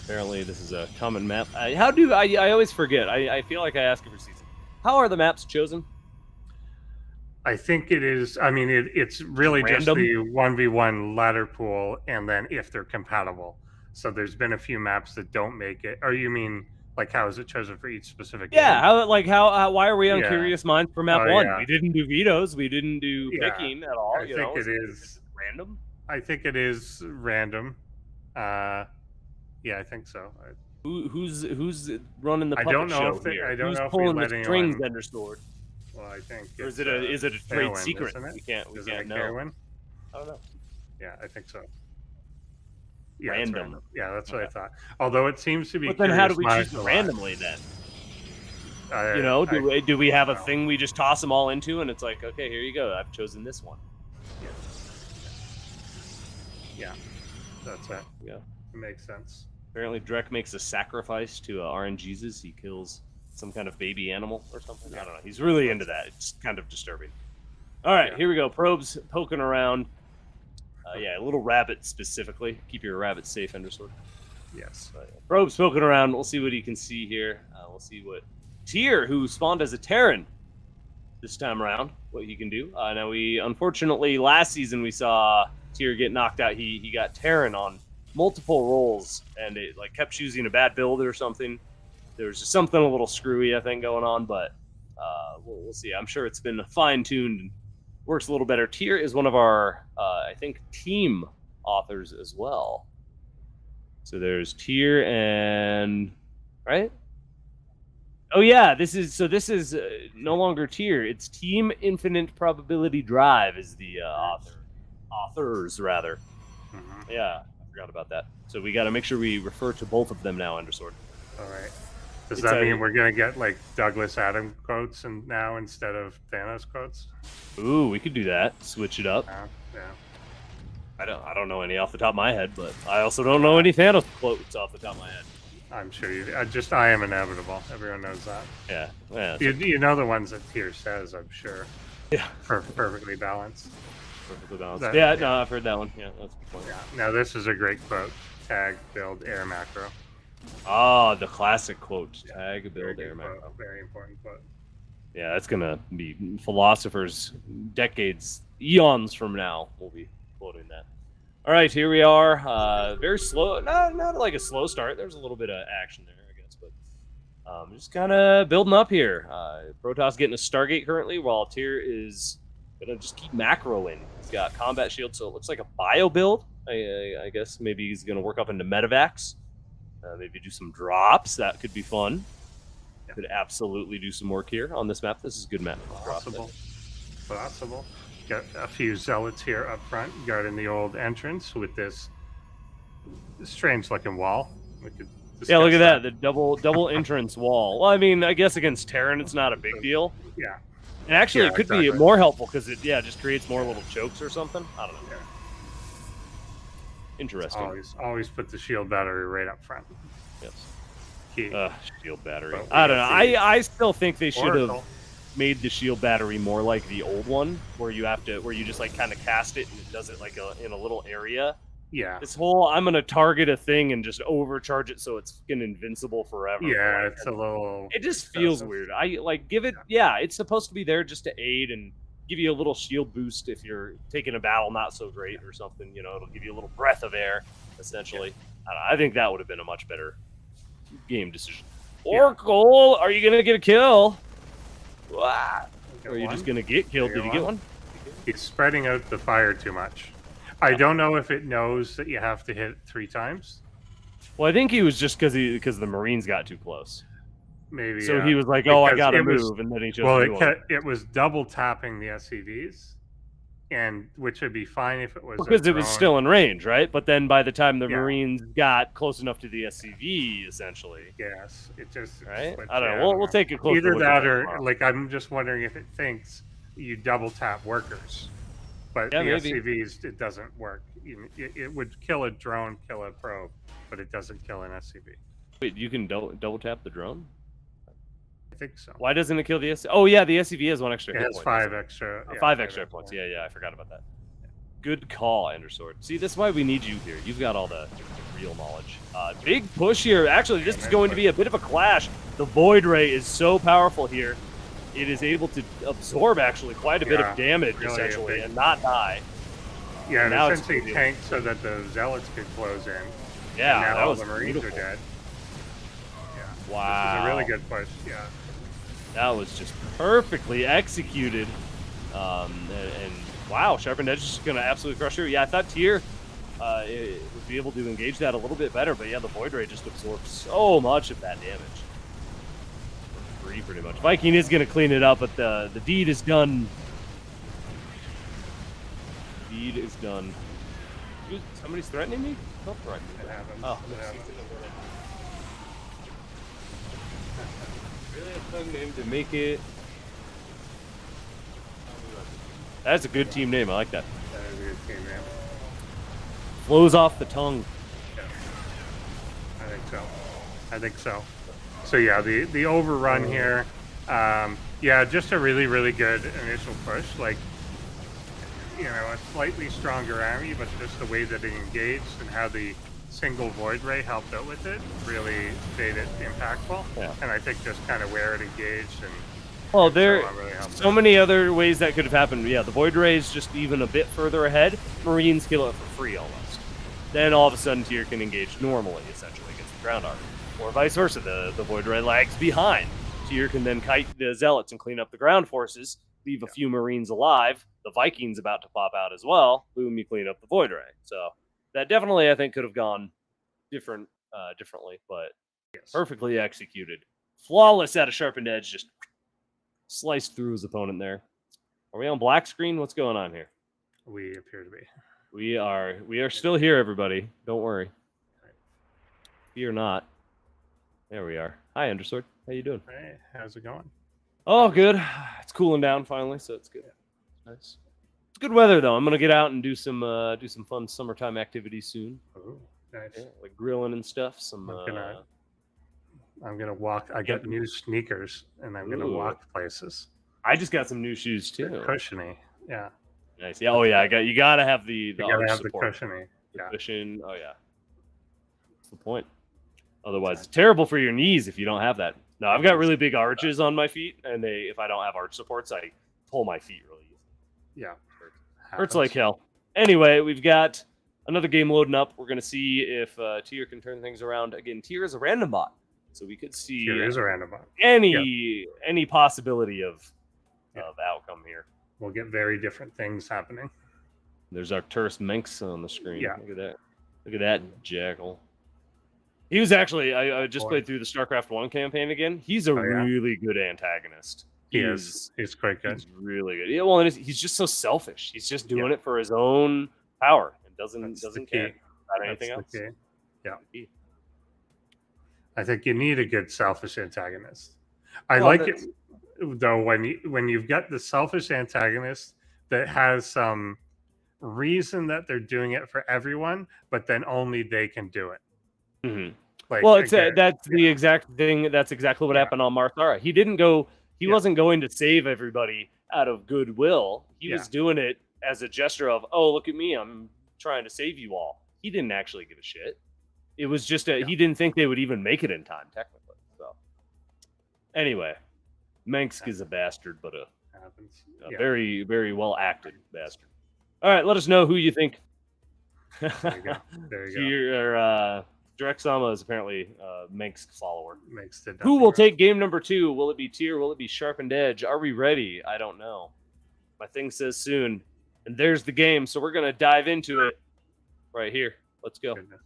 Apparently, this is a common map. I always forget. I feel like I ask every season. How are the maps chosen? I think it is. I mean, it's really just Random? the 1v1 ladder pool, and then if they're compatible. So there's been a few maps that don't make it. Or you mean like how is it chosen for each specific? Yeah. game? Why are we on Yeah. Curious Minds for map Oh, 1? yeah. We didn't do vetoes. We didn't do Yeah. picking at all. I think it is random. I think it is random. Yeah, I think so. Who's running the I puppet don't know show if they- here? I don't Who's know if we pulling let the anyone- strings, Endersword? Well, I think. Or is it's, it a trade Tailwind, secret? isn't it? We can't Is it a know. Tailwind? I don't know. Yeah, I think so. Yeah, it's Random. Yeah, that's what I Okay. thought. Although it seems to be. But then how do Curious we Minds choose a lot. randomly then? I- Do we have a know. thing we just toss them all into and it's like, okay, here you go. I've chosen this one. Yeah, that's it. Yeah. It makes sense. Apparently, Drek makes a sacrifice to RNGesus. He kills some kind of baby animal or something. I don't know. He's really into that. It's kind of disturbing. All right, Yeah. here we go. Probes poking around. Yeah, a little rabbit specifically. Keep your rabbit safe, Endersword. Yes. Probes poking around. We'll see what he can see here. We'll see what Tyr, who spawned as a Terran this time around, what he can do. Now, unfortunately, last season we saw Tyr get knocked out. He got Terran on multiple rolls, and it kept choosing a bad build or something. There was just something a little screwy, I think, going on, but we'll see. I'm sure it's been fine-tuned and works a little better. Tyr is one of our, I think, team authors as well. So there's Tyr and right. Oh yeah, this is no longer Tyr. It's Team Infinite Probability Drive is the authors rather. Mm-hmm. Yeah, I forgot about that. So we got to make sure we refer to both of them now, Endersword. All right. Does It's that a- mean we're gonna get like Douglas Adam quotes and now instead of Thanos quotes? Ooh, we could do that. Switch it up. Yeah. I don't know any off the top of my head, but I also don't know any Thanos quotes off the top of my head. I'm sure you. I am inevitable. Everyone knows that. Yeah. You know the ones that Tyr says. I'm sure. Yeah. Perfectly balanced. Perfectly balanced. That- Yeah, yeah. no, I've heard that one. Yeah, that's a good point. Yeah. Now this is a great quote. Tag build air macro. Ah, the classic quote. Tag, Very build, air good macro. quote, very important quote. Yeah, that's gonna be philosophers decades, eons from now. We'll be quoting that. All right, here we are. Very slow, not like a slow start. There's a little bit of action there, I guess, but just kind of building up here. Protoss getting a Stargate currently, while Tyr is gonna just keep macroing. He's got combat shield, so it looks like a bio build. I guess maybe he's gonna work up into medevacs. Maybe do some drops. That could be fun. Could absolutely do some work here on this map. This is a good map for drop. Possible. Got a few zealots here up front guarding the old entrance with this strange looking wall. We could Yeah, look discuss at that. The double entrance wall. Well, I mean, I guess against Terran, it's not a big deal. Yeah. And actually, Yeah, it could be exactly. more helpful because it, just creates more little chokes or something. I don't know. Interesting. Always put the shield battery right up front. Yes. Key. Shield battery. Well, I don't know. I still think they should have Oracle. made the shield battery more like the old one, where you just like kind of cast it and it does it like in a little area. Yeah. This whole I'm gonna target a thing and just overcharge it so it's fucking invincible forever. Yeah, Like, it's a little. it just feels weird. I like give it. Yeah, it's supposed to be there just to aid and give you a little shield boost if you're taking a battle not so great or something. You know, it'll give you a little breath of air, essentially. I don't know, I think that would have been a much better game decision. Oracle, are you gonna get a kill? Wow. Or are you just gonna get killed? Did you get one? He's spreading out the fire too much. I don't know if it knows that you have to hit it 3 times. Well, I think he was just because the Marines got too close. Maybe. So he was like, "Oh, I Because gotta it was- move," and then he chose. Well, to do it was double tapping the SCVs, and which would be fine if it was because it was drone. still in range, right? But then by the time the Yeah. Marines got close enough to the SCV, essentially, Yes, it just right? switched. I don't Yeah, know. We'll take a closer either look at that or tomorrow. like I'm just wondering if it thinks you double tap workers, but Yeah, the maybe. SCVs it doesn't work. It would kill a drone, kill a probe, but it doesn't kill an SCV. Wait, you can double tap the drone? I think so. Why doesn't it kill the SCV? Oh yeah, the SCV has one extra It hit has point. 5 extra. Oh, yeah, 5 extra hit points. Yeah, I forgot about that. Good call, Endersword. See, this is why we need you here. You've got all the real knowledge. Big push here. Actually, this is going to be a bit of a clash. The Void Ray is so powerful here. It is able to absorb actually quite a bit of damage, really essentially, and not die. Yeah, and Now it's essentially pretty- tanked so that the zealots could close in. Yeah, and now that all was the Marines beautiful. are dead. Yeah. Wow. This is a really good push. Yeah. That was just perfectly executed. And wow, SharpenedEdge is just going to absolutely crush her. Yeah, I thought Tyr would be able to engage that a little bit better, but yeah, the Void Ray just absorbs so much of that damage. Free, pretty much. Viking is going to clean it up, but the deed is done. The deed is done. Dude, somebody's threatening me? Don't threaten me. It happens. Oh. It happens. Really a fun name to make it. That's a good team name. I like that. That is a good team, man. Flows off the tongue. Yeah. I think so. So yeah, the overrun here. Yeah, just a really, really good initial push. Like, you know, a slightly stronger army, but just the way that it engaged and how the single Void Ray helped out with it really made it impactful. Yeah. And I think just kind of where it engaged and Well, there really helped so many other ways that could have happened. Yeah, the Void Ray is just even a bit further ahead. Marines kill it for free almost. Then all of a sudden Tyr can engage normally, essentially, against the ground army. Or vice versa, the Void Ray lags behind. Tyr can then kite the Zealots and clean up the ground forces, leave a few Marines alive. The Vikings about to pop out as well. Boom, you clean up the Void Ray. So that definitely, I think, could have gone differently, but perfectly executed. Flawless out of SharpenedEdge, just sliced through his opponent there. Are we on black screen? What's going on here? we appear to be. We are still here, everybody. Don't worry. Fear not. There we are. Hi, Undersword. How you doing? Hey, how's it going? Oh, good. It's cooling down finally, so it's good. Nice. It's good weather though. I'm gonna get out and do some fun summertime activities soon. Oh, nice. Yeah, like grilling and stuff. I'm gonna walk. I got new sneakers, and I'm gonna Ooh. walk places. I just got some new shoes too. They're cushiony. Yeah. Nice. Yeah. Oh yeah. You gotta have the You gotta arch have the support. cushiony. The Yeah. cushion. Oh yeah. That's the point. Otherwise, it's terrible for your knees if you don't have that. No, I've got really big arches on my feet, and if I don't have arch supports, I pull my feet really easy. Yeah. Hurts like hell. Anyway, we've got another game loading up. We're gonna see if Tyr can turn things around again. Tyr is a random bot, so we could see Here is a random bot. any possibility of outcome here. We'll get very different things happening. There's Arcturus Minx on the screen. Yeah. Look at that. Look at that jackal. He was actually, I just played through the StarCraft 1 campaign again. He's a yeah? really good antagonist. He's quite good. He's really good. Yeah, well, and he's just so selfish. He's just doing it for his own power and doesn't care about anything else. Yeah. Key. I think you need a good selfish antagonist. I Well, like it though when you've got the selfish antagonist that has some reason that they're doing it for everyone, but then only they can do it. Mhm. Like, Well, it's again, that's the exact thing. That's exactly what Yeah. happened on Marthara. He didn't go. He Yeah. wasn't going to save everybody out of goodwill. He Yeah. was doing it as a gesture of, "Oh, look at me! I'm trying to save you all." He didn't actually give a shit. It was just Yeah. he didn't think they would even make it in time, technically. So, anyway, Mengsk is a bastard, but a happens. very, very well acted bastard. All right, let us know who you think. There you go. There you go. Your Direct Sama is apparently Mengsk follower. Makes the Who will take game number 2? Will it be Tier? Will it be Sharpened Edge? Are we ready? I don't know. My thing says soon. And there's the game. So we're going to dive into it right here. Let's go. Goodness.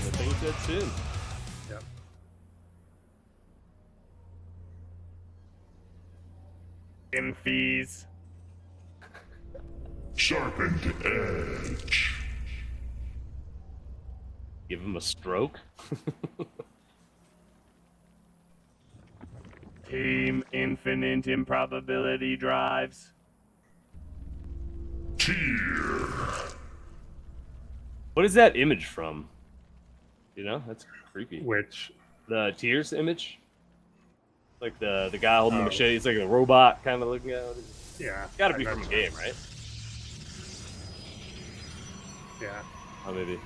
The thing said soon. Yep. In fees. Sharpened Edge. Give him a stroke. Team Infinite Improbability drives. Tier. What is that image from? You know, that's creepy. Which The Tears image? Like the guy holding the Oh. machete. It's like a robot kind of looking at it. yeah, It's got to I'm be not from a sure. game, right? Yeah. Oh, maybe.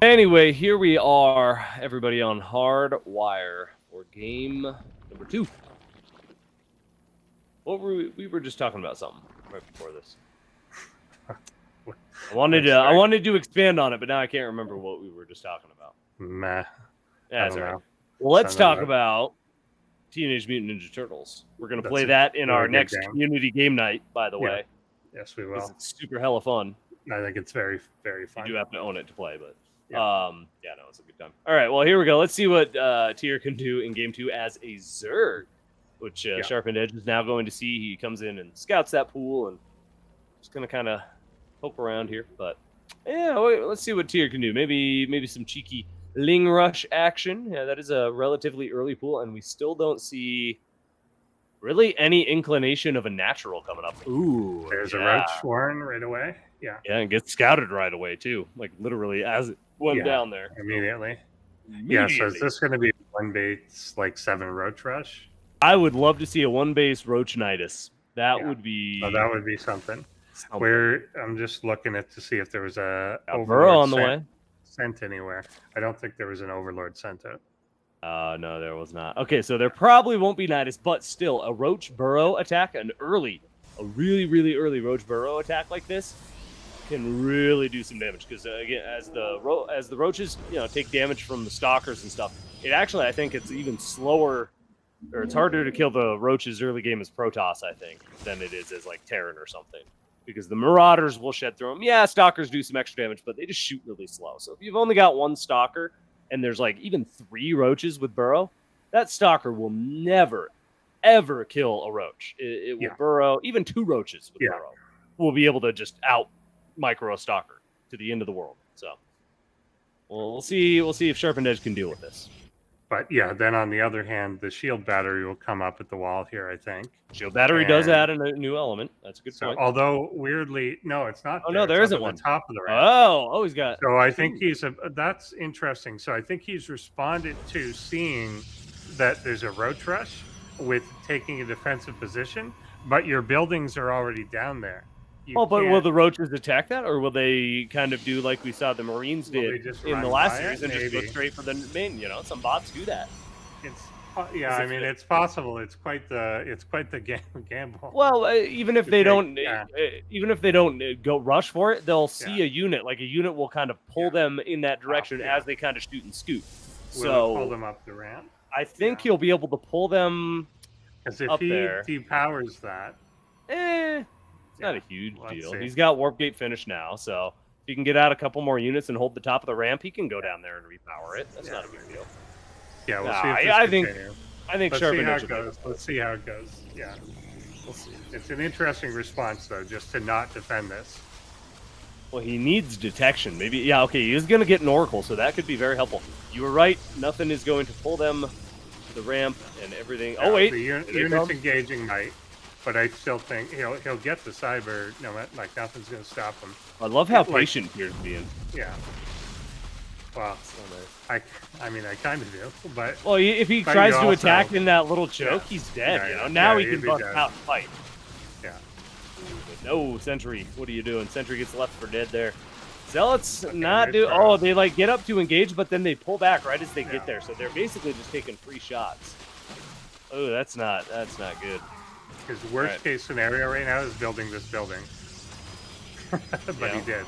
Anyway, here we are, everybody, on Hardwire for game number 2. What were we were just talking about something right before this. I wanted to expand on it, but now I can't remember what we were just talking about. Meh. Yeah, I that's don't all right. know. Well, let's Sounded talk right. about Teenage Mutant Ninja Turtles. We're going to That's play a that in really our good next game. community game night, by the Yeah. way. Yes, we 'Cause will. it's super hella fun. I think it's very, very fun. You do have to own it to play, but Yeah. yeah, no, it's a good time. All right, well, here we go. Let's see what Tier can do in game 2 as a Zerg, which Sharpened Edge is now going to see. He comes in and scouts that pool and just going to kind of poke around here. But yeah, let's see what Tier can do. Maybe some cheeky Ling Rush action. Yeah, that is a relatively early pool, and we still don't see really any inclination of a natural coming up. Ooh, There's a yeah. roach warren right away. Yeah, Yeah, and gets scouted right away too, like literally as it went Yeah. down there. immediately. Yeah, so is this going to be one base like 7 roach rush? I would love to see a one base Roachnitis. That Yeah. would be. So that would be something. something. Where I'm just looking at to see if there was a Got overlord Burrow on the way. sent anywhere. I don't think there was an overlord sent out. No, there was not. Okay, so there probably won't be Nidus, but still, a Roach Burrow attack, a really, really early Roach Burrow attack like this can really do some damage. Because again, as the Roaches, take damage from the Stalkers and stuff, it actually, I think it's even slower, or it's harder to kill the Roaches early game as Protoss, I think, than it is as like Terran or something. Because the Marauders will shed through them. Yeah, Stalkers do some extra damage, but they just shoot really slow. So if you've only got one Stalker, and there's like even 3 Roaches with Burrow, that Stalker will never, ever kill a Roach. It will burrow, even 2 Roaches with Burrow will be able to just out micro a Stalker to the end of the world. So we'll see if Sharpened Edge can deal with this. But yeah, then on the other hand, the shield battery will come up at the wall here, I think. Shield battery does add a new element. That's a good point. Although weirdly, no, it's not. Oh, no, there it's isn't up at one. the top of the ramp. Oh, he's got. So I think that's interesting. So I think he's responded to seeing that there's a roach rush with taking a defensive position, but your buildings are already down there. But will the Roaches attack that, or will they kind of do like we saw the Marines Will did they just in the run last by series it? and just go Maybe. straight for the main? Some bots do that. I mean, it's possible. It's quite the gamble. Well, even if they don't, yeah. even if they don't go rush for it, they'll see a unit. Like a unit will kind of pull them in that direction as they kind of shoot and scoot. Will it pull them up the ramp? I think he'll be able to pull them Because if up he there. depowers that, It's not a huge let's deal. see. He's got Warp Gate finished now, so if he can get out a couple more units and hold the top of the ramp, he can go down there and repower it. That's not a big deal. yeah, we'll Nah, see if this I think continues. I think Let's see Sharpened how Edge it will be goes. Let's see how it goes. Yeah. We'll see. It's an interesting response, though, just to not defend this. Well, he needs detection. Maybe, yeah, okay, he is going to get an Oracle, so that could be very helpful. You were right. Nothing is going to pull them to the ramp and everything. Oh, wait. The unit's engaging might, but I still think he'll get the cyber. No, like nothing's going to stop him. I love how patient Tier's being. Yeah. Well, I mean, I kind of do, but... Well, if he tries to attack in that little choke, he's dead, Yeah, you know? yeah. Now Yeah, he can he'd be bust dead. out and fight. Yeah. No, Sentry, what are you doing? Sentry gets left for dead there. Zealots not they do... throw. Oh, they, like, get up to engage, but then they pull back right as they get there. So they're basically just taking free shots. Oh, that's not good. His worst case scenario right now is building this building. But he did.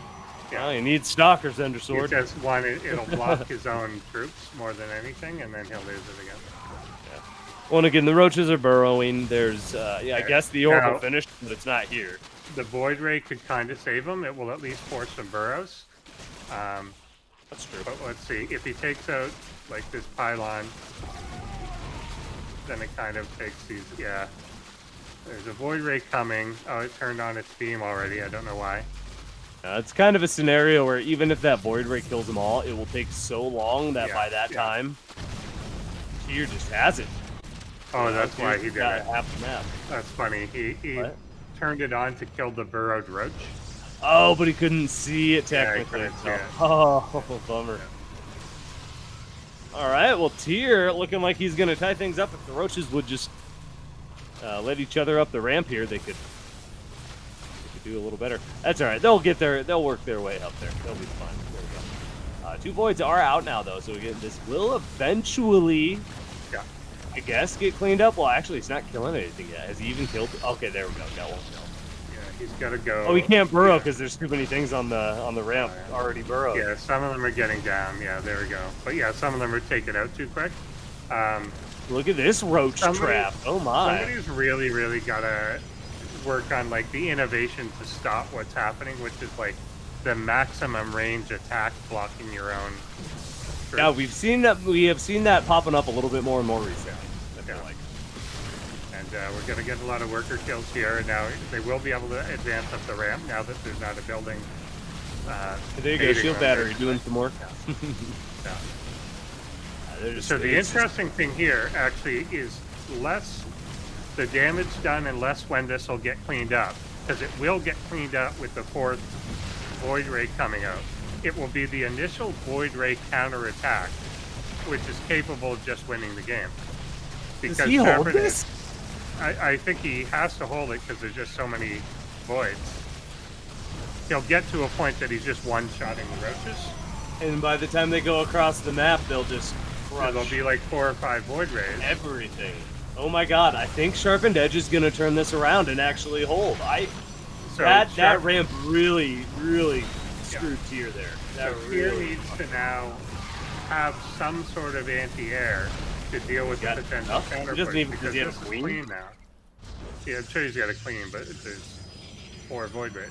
Well, he needs stalkers under He sword. just wanted it'll block his own troops more than anything, and then he'll lose it again. Well, and again, the roaches are burrowing. There's, I guess the Oracle Now- finished, but it's not here. The Void Ray could kind of save him. It will at least force some burrows. That's true. But let's see. If he takes out, like, this pylon, then it kind of takes these... Yeah. There's a Void Ray coming. Oh, it turned on its beam already. I don't know why. It's kind of a scenario where even if that Void Ray kills them all, it will take so long that by that time, Tier just has it. Oh, that's why he did got it. half the map. That's funny. He turned it on to kill the burrowed roach. Oh, but he couldn't see it Yeah, he technically. couldn't see it. Oh, bummer. All right, well, Tier looking like he's going to tie things up. If the roaches would just let each other up the ramp here, they could do a little better. That's all right. They'll get there. They'll work their way up there. They'll be fine. There we go. 2 voids are out now, though, so again, this will eventually, I guess, get cleaned up. Well, actually, it's not killing anything yet. Has he even killed? Okay, there we go. Got one kill. Yeah, he's got to go. Oh, he can't burrow because there's too many things on the ramp already burrowed. Yeah, some of them are getting down. Yeah, there we go. But yeah, some of them are taken out too quick. Look at this roach trap. Oh my. Somebody's really got to work on like the innovation to stop what's happening, which is like the maximum range attack blocking your own troops. Yeah, we have seen that popping up a little bit more and more recently. I feel like. And we're going to get a lot of worker kills here. Now they will be able to advance up the ramp now that there's not a building. There you go, shield battery doing some work. So the interesting thing here actually is less the damage done and less when this will get cleaned up, because it will get cleaned up with the 4th Void Ray coming out. It will be the initial Void Ray counterattack, which is capable of just winning the game. Does he hold this? I think he has to hold it because there's just so many voids. He'll get to a point that he's just one-shotting the roaches. And by the time they go across the map, they'll just crush. There'll be like 4 or 5 Void Rays. Everything. Oh my god, I think SharpenedEdge is going to turn this around and actually hold. That ramp really screwed Tier there. So Tier needs to now have some sort of anti-air to deal with the potential counterpush. He doesn't even, because he had a this is queen? clean now. Yeah, I'm sure he's got a clean, but there's 4 Void Rays.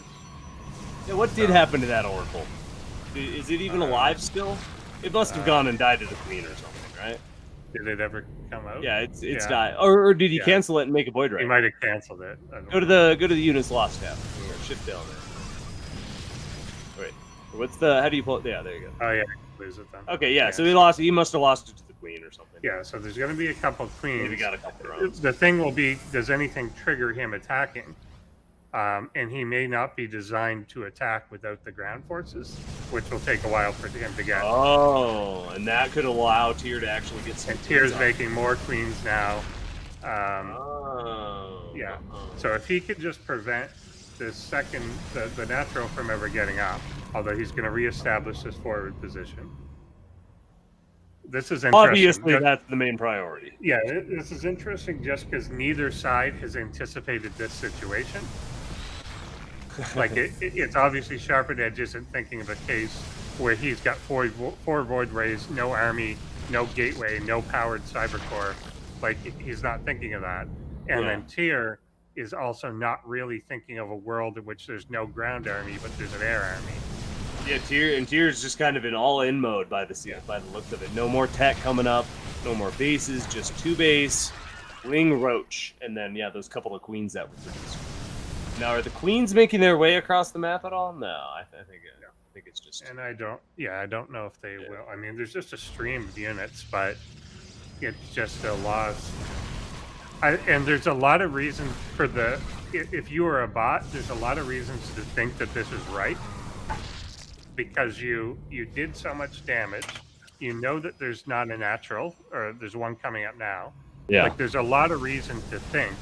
Yeah, what did happen to that Oracle? Is it even alive still? It must have gone and died to the queen or something, right? Did it ever come out? Yeah, it's died. Or did he cancel it and make a Void Ray? He might have canceled it. Go to the units lost tab. Shift down there. Wait, what's the? How do you pull it? Yeah, there you go. Oh yeah, lose it then. Okay, yeah. So he lost. He must have lost it to the queen or something. Yeah, so there's going to be a couple of queens. Maybe got a couple of rounds. The thing will be, does anything trigger him attacking? And he may not be designed to attack without the ground forces, which will take a while for him to get. Oh, and that could allow Tier to actually get some. And Tier's making more queens now. Oh. Yeah. So if he could just prevent the natural from ever getting up, although he's going to reestablish his forward position. This is interesting. Obviously, that's the main priority. Yeah, this is interesting just because neither side has anticipated this situation. Like, it's obviously SharpenedEdge isn't thinking of a case where he's got 4 Void Rays, no army, no gateway, no powered cyber core. Like, he's not thinking of that. And then Tier is also not really thinking of a world in which there's no ground army, but there's an air army. Yeah, Tier is just kind of in all-in mode by the looks of it. No more tech coming up, no more bases, just 2 base. Ling Roach, and then those couple of queens that were produced. Now, are the queens making their way across the map at all? No, I think it's just. And I don't know if they will. I mean, there's just a stream of units, but it's just a loss. And there's a lot of reasons for the. If you are a bot, there's a lot of reasons to think that this is right, because you did so much damage. You know that there's not a natural, or there's one coming up now. Yeah. Like, there's a lot of reason to think.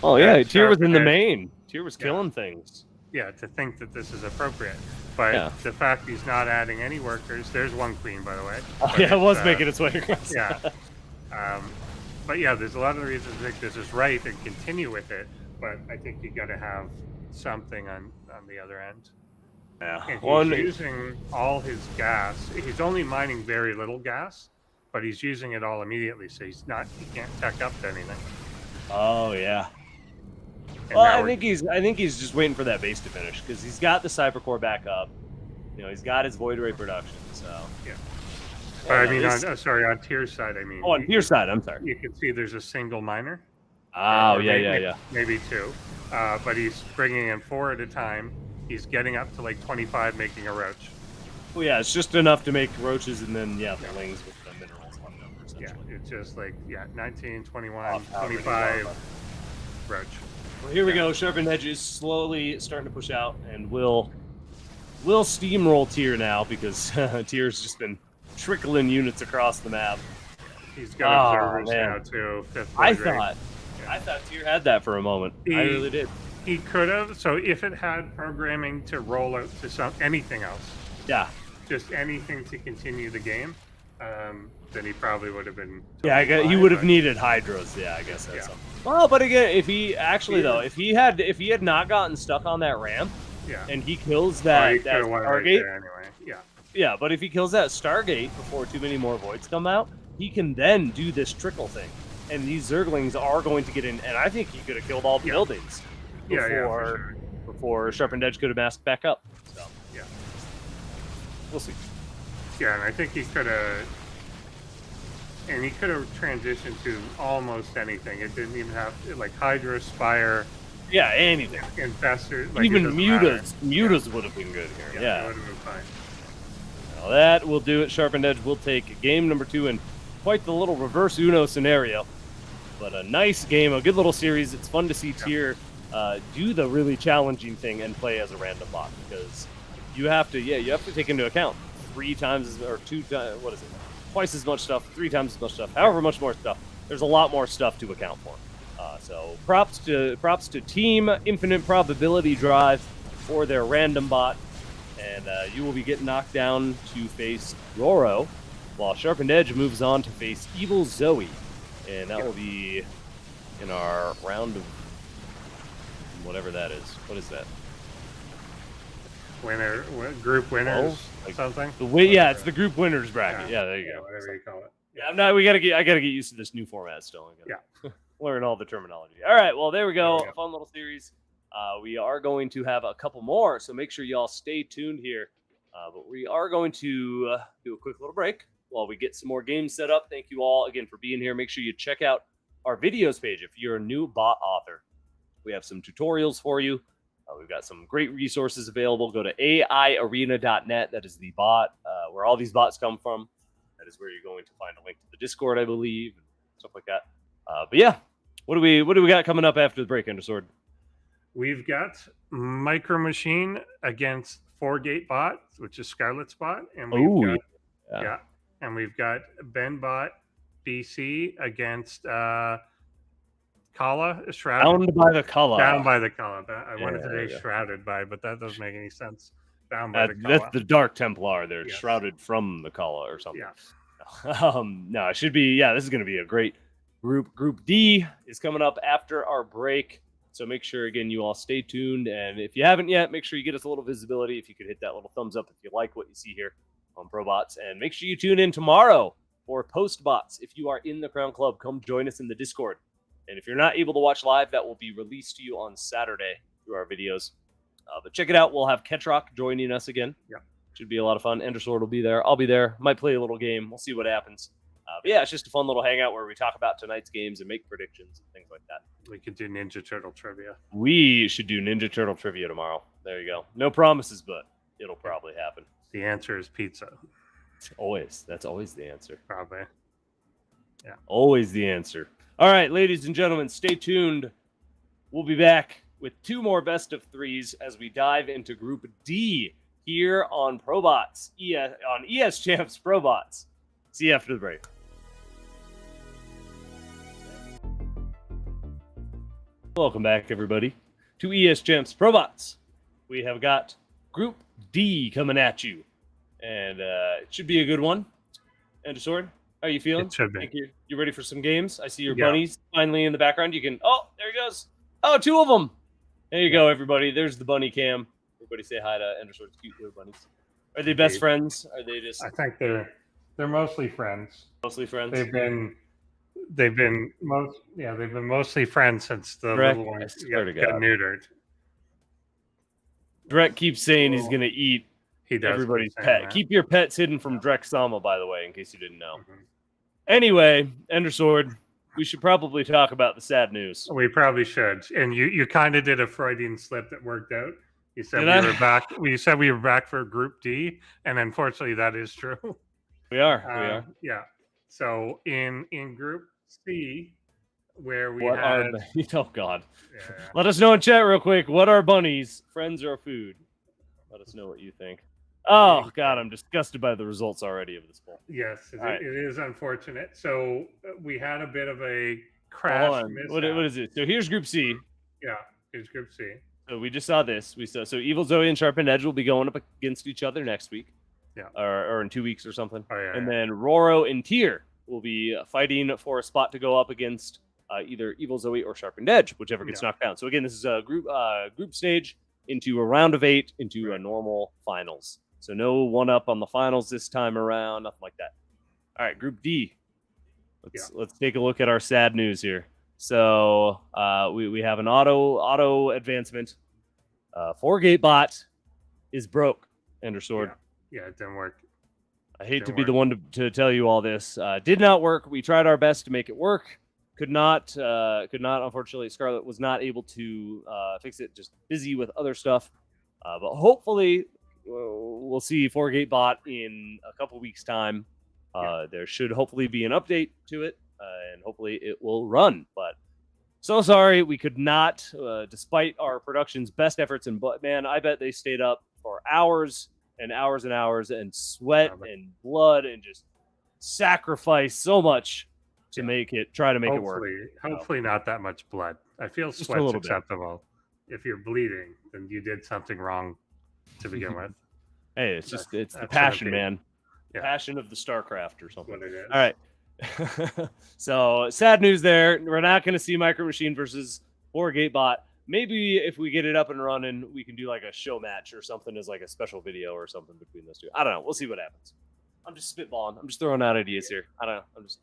Oh yeah, Tyr was in the main. Tyr was killing things. Yeah, to think that this is appropriate. But the fact he's not adding any workers, there's one queen, by the way. Oh, yeah, it was making its way across. Yeah. But yeah, there's a lot of reasons to think this is right and continue with it. But I think you got to have something on the other end. Yeah. And he's using all his gas. He's only mining very little gas, but he's using it all immediately, so he can't tech up to anything. Oh yeah. And Well, I think he's just waiting for that base to finish, because he's got the Cypher Core back up. He's got his Void Ray production, so. Yeah. But I mean, on Tyr's side, I mean. Oh, on Tyr's side, I'm sorry. You can see there's a single miner. Oh, yeah. Maybe two. But he's bringing in 4 at a time. He's getting up to like 25, making a roach. Well, yeah, it's just enough to make roaches, and then, the lings with the minerals left over, essentially. Yeah, it's just like, 19, 21, 25, roach. Well, here we go. SharpenedEdge is slowly starting to push out, and we'll steamroll Tyr now, because Tyr's just been trickling units across the map. He's got observers now too. I thought Tyr had that for a moment. I really did. He could have. So if it had programming to roll out to anything else, just anything to continue the game, then he probably would have been. He would have needed hydros. Yeah, I guess that's something. Well, but again, if he had not gotten stuck on that ramp, and he kills that Stargate, anyway. Yeah, but if he kills that Stargate before too many more voids come out, he can then do this trickle thing, and these Zerglings are going to get in. And I think he could have killed all the buildings before SharpenedEdge could have masked back up. So we'll see. Yeah, and I think he could have. And he could have transitioned to almost anything. It didn't even have to, like Hydra, Spire. Yeah, anything. Infestor. Like, even mutas would have been good here. Yeah. It would have been fine. Well, that will do it. SharpenedEdge will take game number 2 in quite the little reverse Uno scenario. But a nice game, a good little series. It's fun to see Tyr do the really challenging thing and play as a random bot, because you have to take into account 3 times or 2 times, what is it? Twice as much stuff, 3 times as much stuff, however much more stuff. There's a lot more stuff to account for. So props to Team Infinite Probability Drive for their random bot, and you will be getting knocked down to face Roro, while SharpenedEdge moves on to face evilZoe, and that will be in our round of whatever that is. What is that? Group winners, something. It's the group winners bracket. Yeah, there you go. Whatever you call it. Yeah, I gotta get used to this new format still. Learn all the terminology. All right, well, there we go. A fun little series. We are going to have a couple more, so make sure y'all stay tuned here. But we are going to do a quick little break while we get some more games set up. Thank you all again for being here. Make sure you check out our videos page if you're a new bot author. We have some tutorials for you. We've got some great resources available. Go to aiarena.net. That is the bot where all these bots come from. That is where you're going to find a link to the Discord, I believe, and stuff like that. But yeah, what do we got coming up after the break, Undersword? We've got Micro Machine against 4-Gate Bot, which is Scarlet's bot, and we've got BenBotBC against Khala, Shrouded. BoundByTheKhala. BoundByTheKhala. I wanted to say Shrouded by, but that doesn't make any sense. BoundByTheKhala. That's the Dark Templar. They're shrouded from the Khala or something. Yeah. No, it should be. Yeah, this is going to be a great group. Group D is coming up after our break. So make sure, again, you all stay tuned. And if you haven't yet, make sure you get us a little visibility. If you could hit that little thumbs up if you like what you see here on ProBots. And make sure you tune in tomorrow for PostBots. If you are in the Crown Club, come join us in the Discord. And if you're not able to watch live, that will be released to you on Saturday through our videos. But check it out. We'll have Ketrock joining us again. Yeah. Should be a lot of fun. Endersword will be there. I'll be there. Might play a little game. We'll see what happens. But yeah, it's just a fun little hangout where we talk about tonight's games and make predictions and things like that. We could do Ninja Turtle trivia. We should do Ninja Turtle trivia tomorrow. There you go. No promises, but it'll probably happen. The answer is pizza. Always. That's always the answer. Probably. Yeah. Always the answer. All right, ladies and gentlemen, stay tuned. We'll be back with 2 more best of 3s as we dive into Group D here on ProBots, on ESChamp's ProBots. See you after the break. Welcome back, everybody, to ESChamp's ProBots. We have got Group D coming at you, and it should be a good one. Endersword, how are you feeling? It should be. Thank you. You ready for some games? I see your Yeah. bunnies finally in the background. You can. Oh, there he goes. Oh, 2 of them. There you go, everybody. There's the bunny cam. Everybody say hi to Endersword's cute little bunnies. Are they best friends? Are they just I think they're mostly friends. mostly friends? They've been mostly friends since the Correct. little I one swear to got God. neutered. Drek keeps saying he's going to eat He does. everybody's keep saying pet. that. Keep your pets hidden from Drek Sama, by the way, in case you didn't know. Mhm. Anyway, Endersword, we should probably talk about the sad news. We probably should. And you kind of did a Freudian slip that worked out. You said Did we I? were back. You said we were back for Group D, and unfortunately, that is true. We are. Yeah. So in Group C, where we What are had, the... Oh, God. yeah, Let us know in chat real quick. What are bunnies? Friends or food? Let us know what you think. Oh, God, I'm disgusted by the results already of this poll. yes, it, All right. it is unfortunate. So we had a bit of a Hold crash. on. mishap. What is it? So here's Group C. Yeah, it's Group C. So we just saw this. We saw so evilZoe and SharpenedEdge will be going up against each other next week. Yeah. Or in 2 weeks or something. Oh yeah. And yeah. then Roro and Tier will be fighting for a spot to go up against either evilZoe or SharpenedEdge, whichever gets knocked down. So again, this is a group stage into a round of 8 into a normal finals. So no 1-up on the finals this time around, nothing like that. All right, Group D. Let's take a look at our sad news here. So we have an auto advancement. 4-gate bot is broke. Endersword. Yeah, it didn't work. I hate to be the one to tell you all this. Did not work. We tried our best to make it work. Could not. Unfortunately, Scarlett was not able to fix it. Just busy with other stuff. But hopefully, we'll see 4-gate bot in a couple weeks' time. There should hopefully be an update to it, and hopefully it will run. But so sorry we could not, despite our production's best efforts. And man, I bet they stayed up for hours and hours and hours and sweat and blood and just sacrifice so much to try to make it work. Hopefully not that much blood. I feel Just a sweat's little bit. acceptable. If you're bleeding, then you did something wrong to begin with. Hey, it's the that's passion, okay. man. Yeah. Passion of the StarCraft or something. What it is. All right. So sad news there. We're not going to see Micro Machine versus 4-gate bot. Maybe if we get it up and running, we can do like a show match or something as like a special video or something between those two. I don't know. We'll see what happens. I'm just spitballing. I'm just throwing out ideas here. I don't know. I'm just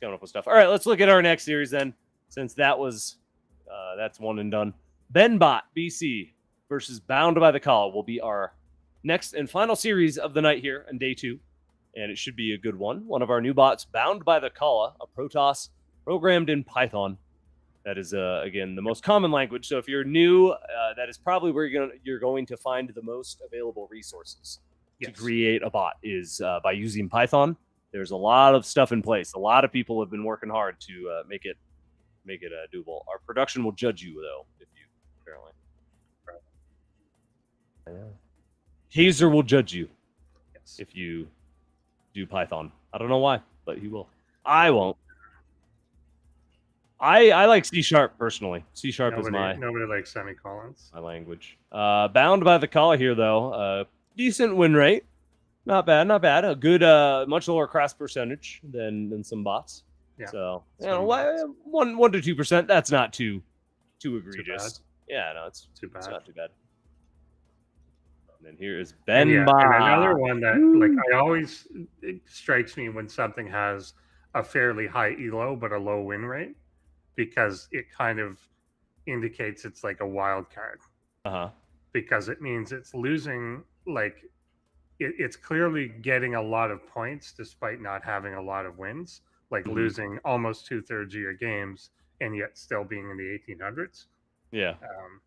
coming up with stuff. All right, let's look at our next series then, since that was that's one and done. BenBotBC versus BoundByTheKhala will be our next and final series of the night here on day 2. And it should be a good one. One of our new bots, BoundByTheKhala, a Protoss programmed in Python. That is, again, the most common language. So if you're new, that is probably where you're going to find the most available resources to create a bot is by using Python. There's a lot of stuff in place. A lot of people have been working hard to make it doable. Our production will judge you, though, if you apparently. Hazer will judge you if you do Python. I don't know why, but he will. I won't. I like C# personally. C# is Nobody likes semicolons. my language. BoundByTheKhala here though. Decent win rate. Not bad. A good much lower crash percentage than some bots. Yeah. So Some 1 to 2%. That's not too egregious. Yeah, no, it's Too bad. It's not too bad. And then here is And Ben. and another one that it strikes me when something has a fairly high elo but a low win rate, because it kind of indicates it's like a wild card. Uh-huh. Because it means it's losing like it's clearly getting a lot of points despite not having a lot of wins, like Mhm. losing almost 2/3 of your games and yet still being in the 1800s. Yeah.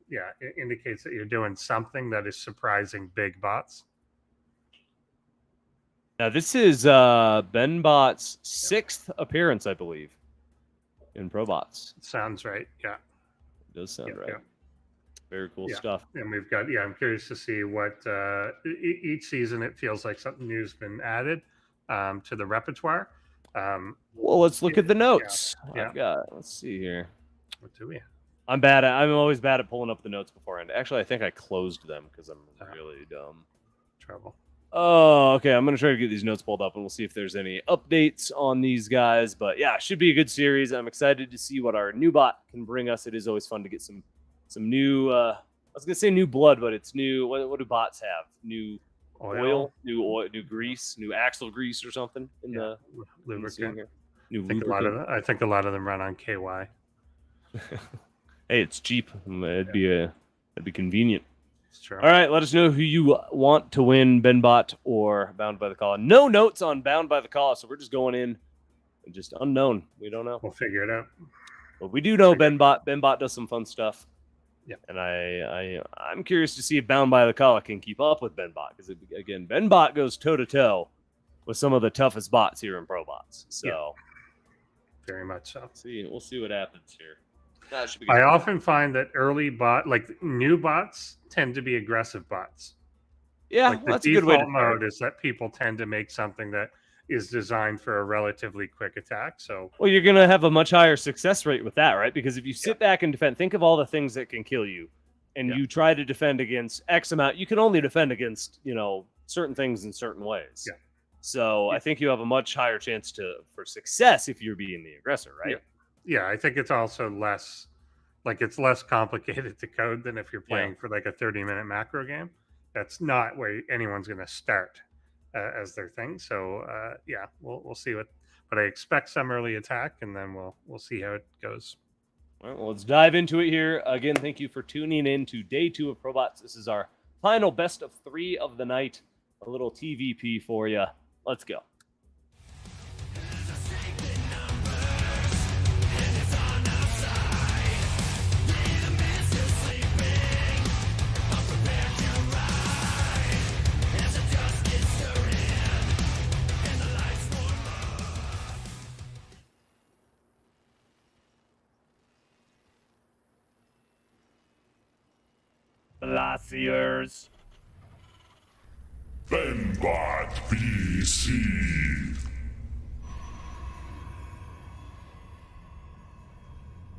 Yeah, it indicates that you're doing something that is surprising big bots. Now this is BenBot's 6th appearance, I believe, in ProBots. Sounds right. Yeah. It does sound right. Yeah. Very cool Yeah. stuff. And we've got, I'm curious to see what each season it feels like something new's been added to the repertoire. Well, let's look at the notes. Yeah. I've got, let's see here. What do we have? I'm always bad at pulling up the notes beforehand. Actually, I think I closed them because I'm really dumb. Trouble. Oh, okay. I'm going to try to get these notes pulled up, and we'll see if there's any updates on these guys. But yeah, it should be a good series. I'm excited to see what our new bot can bring us. It is always fun to get some new, I was going to say new blood, but it's new. What do bots have? New oil, new grease, new axle grease or something in the lubricant. here. New lubricant. I think a lot of them run on KY. Hey, it's cheap. It'd be convenient. It's true. All right, let us know who you want to win, BenBot or Bound by the Khala. No notes on Bound by the Khala, so we're just going in and just unknown. We don't know. We'll figure it out. But we do know BenBot. BenBot does some fun stuff. Yeah. And I'm curious to see if Bound by the Khala can keep up with BenBot, because again, BenBot goes toe to toe with some of the toughest bots here in ProBots. So very much so. We'll see what happens here. I often find that early new bots tend to be aggressive bots. Yeah, like that's the a good way to default mode is that people tend to make something that is designed for a relatively quick attack. So, well, you're gonna have a much higher success rate with that, right? Because if you sit back and defend, think of all the things that can kill you, and you try to defend against X amount. You can only defend against certain things in certain ways. Yeah. So I think you have a much higher chance for success if you're being the aggressor, right? Yeah, I think it's also less complicated to code than if you're playing for like a 30-minute macro game. That's not where anyone's going to start as their thing. So we'll see but I expect some early attack, and then we'll see how it goes. All right, well, let's dive into it here. Again, thank you for tuning in to day 2 of ProBots. This is our final best of 3 of the night. A little TVP for you. Let's go. Glaciers. BenBotBC.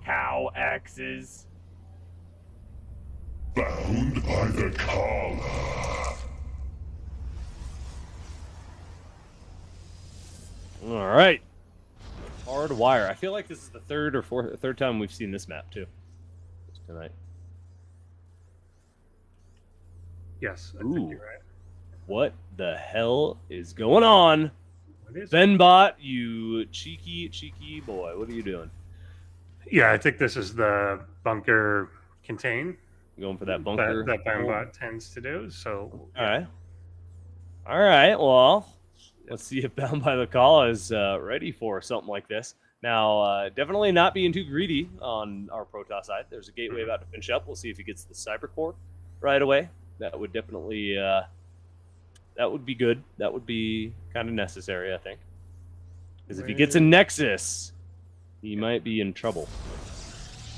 Cow X's. Bound by the Khala. All right. Hard wire. I feel like this is the third time we've seen this map too tonight. Yes, I think you're right. What the hell is going on? What is BenBot, you cheeky boy. What are you doing? Yeah, I think this is the bunker contain. Going for that bunker that BenBot tends to do. So all right. Well, let's see if Bound by the Khala is ready for something like this. Now, definitely not being too greedy on our Protoss side. There's a gateway about to finish up. We'll see if he gets the Cyber Core right away. That would definitely that would be good. That would be kind of necessary, I think. Because if he gets a Nexus, he might be in trouble.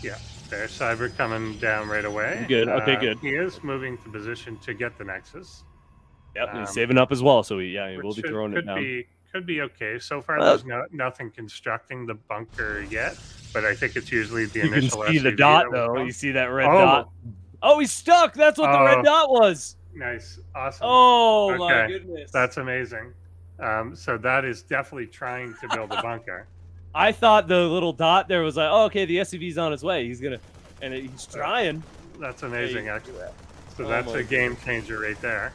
Yeah, there's Cyber coming down right away. Good. Okay, good. He is moving to position to get the Nexus. Yep, and he's saving up as well, so he will be throwing it down. Could be okay. So far, there's nothing constructing the bunker yet, but I think it's usually the initial. You can see the dot, though. You see that red dot? Oh, he's stuck. That's what the red dot was. Nice. Awesome. Oh, my goodness. That's amazing. So that is definitely trying to build a bunker. I thought the little dot there was like, oh, okay, the SCV's on his way. He's trying. That's amazing, actually. So that's a game changer right there.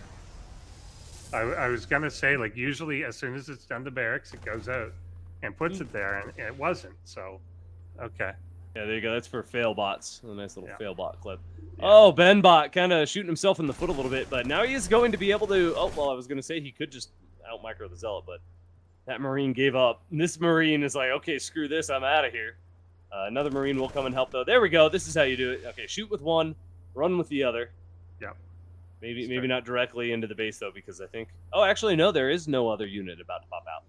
I was going to say, like, usually as soon as it's done the barracks, it goes out and puts it there, and it wasn't. So, okay. Yeah, there you go. That's for fail bots. A nice little Yeah. fail bot clip. Yeah. Oh, BenBot kind of shooting himself in the foot a little bit, but now he is going to be able to. Oh, well, I was going to say he could just out micro the Zealot, but that Marine gave up. And this Marine is like, okay, screw this. I'm out of here. Another Marine will come and help, though. There we go. This is how you do it. Okay, shoot with one, run with the other. Yep. Maybe not directly into the base, though, because I think... Oh, actually, no, there is no other unit about to pop out.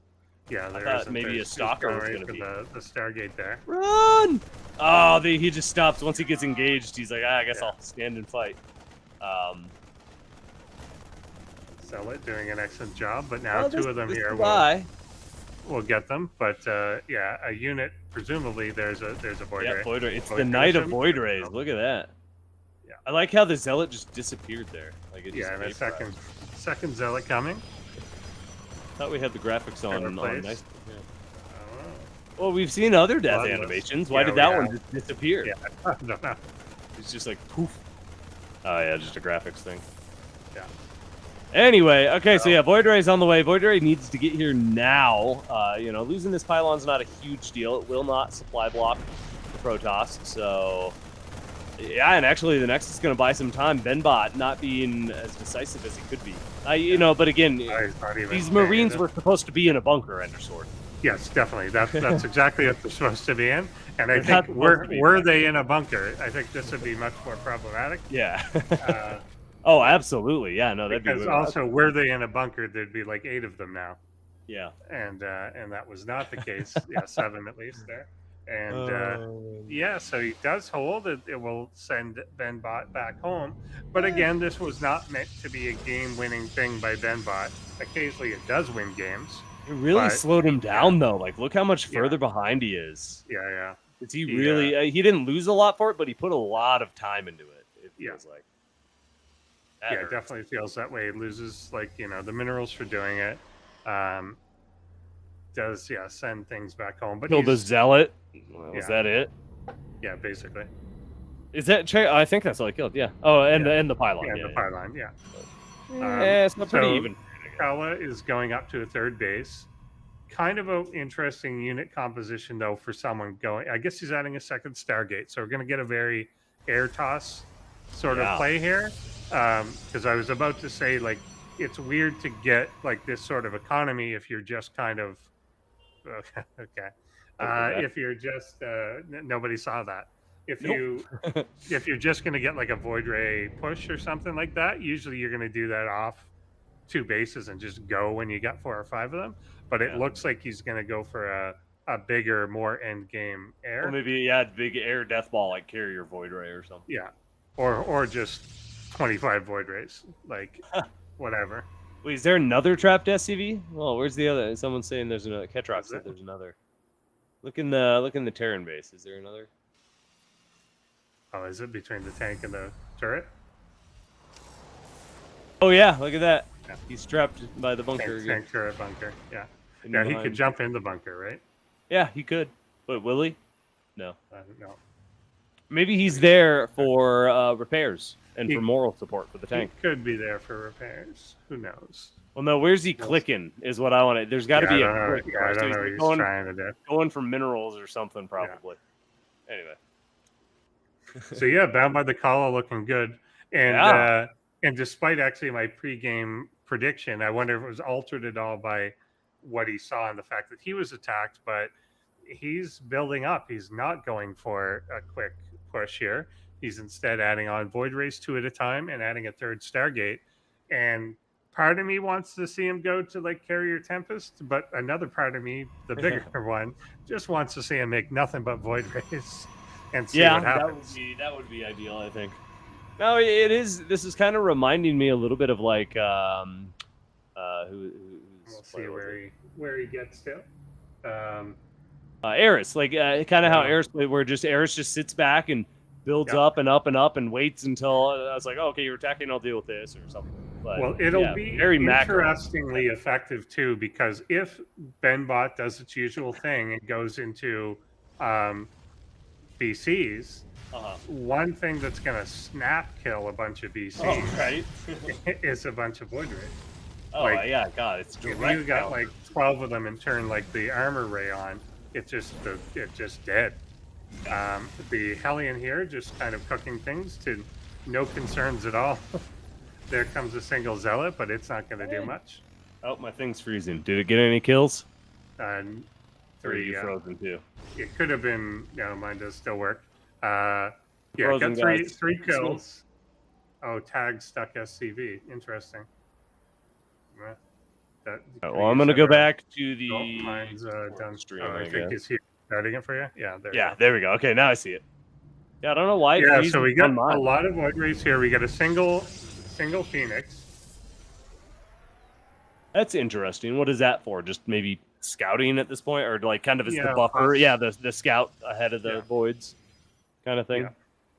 Yeah, there thought isn't. maybe There's a stalker was right gonna for be- the Stargate there. Run! Oh, he just stops. Once he gets engaged, he's like, I guess Yeah. I'll stand and fight. Zealot doing an excellent job, but now well, two of them this here guy. will get them. But yeah, a unit, presumably there's a Void Yeah, Ray. Void Ray. It's Oh, the it Knight of goes Void in? Rays. Look at that. Yeah. I like how the Zealot just disappeared there. Like it just Yeah, and a vaporized. second Zealot coming. Thought we had the graphics on Replace. nice. Yeah. Oh, Well, we've seen other death Bloodless. animations. Why Yeah, did that we one have. just disappear? yeah, I don't know. It's just like poof. Oh yeah, just a graphics thing. Yeah. Anyway, okay, so Well- yeah, Void Ray's on the way. Void Ray needs to get here now. Losing this pylon's not a huge deal. It will not supply block the Protoss. So yeah, and actually the next is going to buy some time. BenBot not being as decisive as he could be. But again, It's not even these fair, Marines is it? were supposed to be in a bunker, Endersword. Yes, definitely. That's exactly what they're supposed to be in. And I They're not think supposed to be were in they in a bunker? I think this would be much more problematic. Yeah. Uh, Oh, absolutely. Yeah, no, that'd because be also, were they in a bunker, there'd be like 8 of them now, yeah. and that was not the case. Yeah, 7 at least there. And yeah, so he does hold it. It will send BenBot back home. But again, this was not meant to be a game-winning thing by BenBot. Occasionally, it does win games. It really But- slowed him down, though. Like, look how much Yeah. further behind he is. Yeah. Is he Yeah. really? He didn't lose a lot for it, but he put a lot of time into it. It Yeah. feels like. That Yeah, it hurts. definitely feels that way. It loses the minerals for doing it. Does send things back home, but Killed the he's- Zealot. Was Yeah. that it? yeah, basically. Is that? I think that's all he killed. Yeah. Oh, and the pylon. Yeah, Yeah, the pylon. Yeah. yeah, it's not pretty so- even. Khala is going up to a third base. Kind of an interesting unit composition, though, for someone going. I guess he's adding a second Stargate, so we're going to get a very air toss sort Yeah. of play here. Because I was about to say, like, it's weird to get like this sort of economy if you're just kind of okay. If you're just nobody saw that. If you're just going to get like a Void Ray push or something like that, usually you're going to do that off 2 bases and just go when you got 4 or 5 of them. But it Yeah. looks like he's going to go for a bigger, more end game air. Or maybe big air death ball like Carrier Void Ray or something. Yeah, or just 25 Void Rays, like whatever. Wait, is there another trapped SCV? Well, where's the other? Someone's saying there's another. Ketrox Is said it? there's another. Look in the Terran base. Is there another? Oh, is it between the tank and the turret? Oh yeah, look at that. Yeah. He's trapped by the bunker again. Tank turret bunker. Yeah, In yeah. He behind. could jump in the bunker, right? Yeah, he could. But will he? No. I don't know. Maybe he's there for repairs and He- for moral support for the tank. He could be there for repairs. Who knows? Well, no. Where's he clicking? Is what I want to. There's got to Yeah, be I a don't know. click. Yeah, I so don't know what he's he's going, trying to do. going for minerals or something probably. Anyway. So yeah, Bound by the Khala looking good, and Yeah. and despite actually my pregame prediction, I wonder if it was altered at all by what he saw and the fact that he was attacked. But he's building up. He's not going for a quick push here. He's instead adding on Void Rays 2 at a time and adding a third Stargate. And part of me wants to see him go to like Carrier Tempest, but another part of me, the bigger one, just wants to see him make nothing but Void Rays and see what happens. that would be ideal, I think. No, it is. This is kind of reminding me a little bit of like who's We'll see where he gets to. Eris, like kind of how Yeah. Eris played, where just Eris just sits back and builds Yeah. up and up and up and waits until I was like, oh, okay, you're attacking, I'll deal with this or something. But, Well, it'll yeah, be very macro. interestingly effective too, because if BenBot does its usual thing and goes into BCs, one thing that's going to snap kill a bunch of BCs Oh, right. is a bunch of Void Rays. Oh, Like, yeah, God, it's If direct. you got count. like 12 of them and turn like the armor ray on, it's just dead. The Hellion here just kind of cooking things to no concerns at all. There comes a single Zealot, but it's not going to do much. Oh, my thing's freezing. Did it get any kills? And Or are three, you frozen too? it could have been. No, mine does still work. Yeah, Frozen got guys. three kills. Oh, tag stuck SCV. Interesting. That, Well, I'm gonna go back to Oh, the mine's done. stream. Oh, I I think guess. he's here. Starting it for you. Yeah, there. Yeah, You go. there we go. Okay, now I see it. Yeah, I don't know why. It Yeah, freezes so we got on mine. a lot of Void Rays here. We got a single Phoenix. That's interesting. What is that for? Just maybe scouting at this point, or like kind of as the Yeah, buffer? plus- Yeah, the scout ahead of the Yeah. voids, kind of thing. Yeah.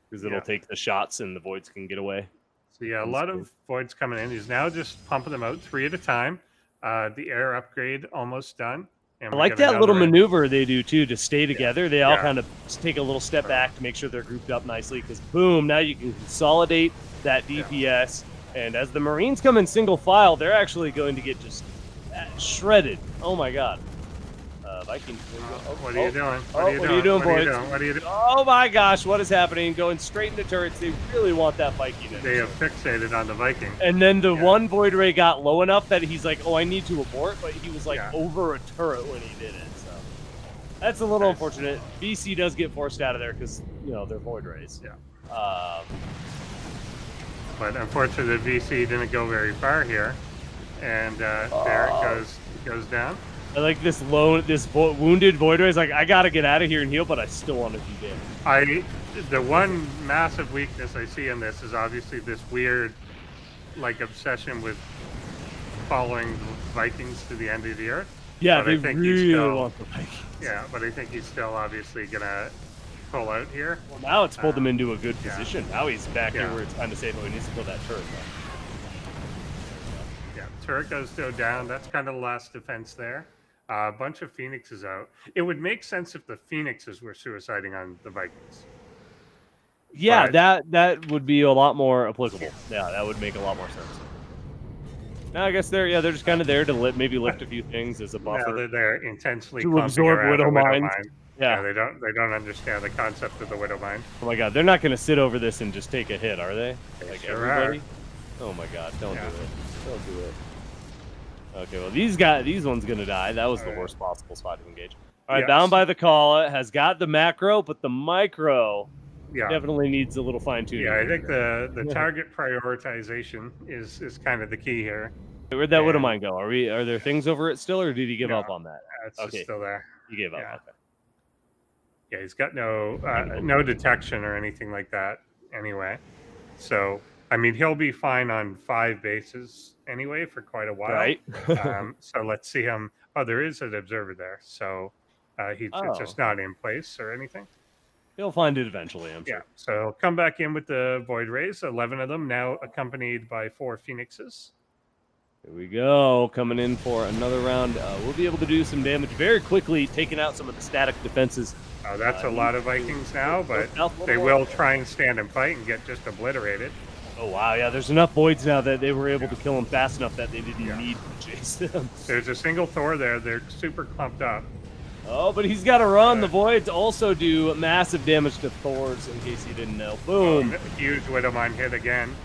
Because it'll Yeah. take the shots and the voids can get away. So yeah, a That's lot good. of Voids coming in. He's now just pumping them out 3 at a time. The air upgrade almost done. And I we like get that little another in. maneuver they do too to stay together. They all Yeah. kind of just take a little step back to make sure they're grouped up nicely. Because boom, now you can consolidate that DPS. And as the Marines come in single file, they're actually going to get just shredded. Oh my god. Viking. What are you doing? what are you doing, What are you boys? doing? What are you doing? Oh my gosh, what is happening? Going straight into turrets. They really want that Viking in. They have fixated on the Viking. And then the Yeah. one Void Ray got low enough that he's like, oh, I need to abort, but he was like Yeah. over a turret when he did it. So that's a little Nice. unfortunate. BC does get forced out of there because, you know, they're Void Rays. Yeah. But unfortunately, the VC didn't go very far here. And there it goes down. I like this wounded Void Ray is like, I got to get out of here and heal, but I still want to do damage. The one massive weakness I see in this is obviously this weird, like, obsession with following Vikings to the end of the earth. Yeah, But they I think he's really still- want the Vikings. Yeah, but I think he's still obviously gonna pull out here. Well, now it's pulled him into a good yeah. position. Now he's back here Yeah. where it's time to say, no, he needs to kill that turret. Yeah, turret goes still down. That's kind of the last defense there. A bunch of Phoenixes out. It would make sense if the Phoenixes were suiciding on the Vikings. Yeah, But- that would be a lot more applicable. Yeah, that would make a lot more sense. Now I guess they're just kind of there to maybe lift a few things as a Now buffer. they're intensely To clumping absorb around Widow the Mines. Mine. Yeah. They don't understand the concept of the Widow Mine. Oh my god, they're not going to sit over this and just take a hit, are they? They Like sure everybody? Oh my god, don't Yeah. do it. Don't do it. Okay, well these ones going to die. That was the Alright. worst possible spot to engage. All right, Yes. Bound by the Khala has got the macro, but the micro Yeah. definitely needs a little fine tuning. Yeah, I think the target prioritization is kind of the key here. Where'd that Widow and- Mine go? Are there things over it still, or did he give No. up on that? It's Okay. just still there. He gave up. Yeah. Okay. Yeah, he's got no detection or anything like that anyway. So I mean, he'll be fine on 5 bases anyway for quite a while. Right. So let's see him. Oh, there is an observer there. So it's just not in place or anything. He'll find it eventually, I'm Yeah. sure. So he'll come back in with the Void Rays, 11 of them now accompanied by 4 Phoenixes. Here we go, coming in for another round. We'll be able to do some damage very quickly, taking out some of the static defenses. That's a lot of Vikings now, but South a they little will more. try and stand and fight and get just obliterated. Oh wow, yeah, there's enough voids now that they were able to kill them fast enough that they didn't Yeah. need to chase them. There's a single Thor there. They're super clumped up. Oh, but he's got to run. The voids also do massive damage to Thors, in case you didn't know. Boom. Huge Widowmine hit again.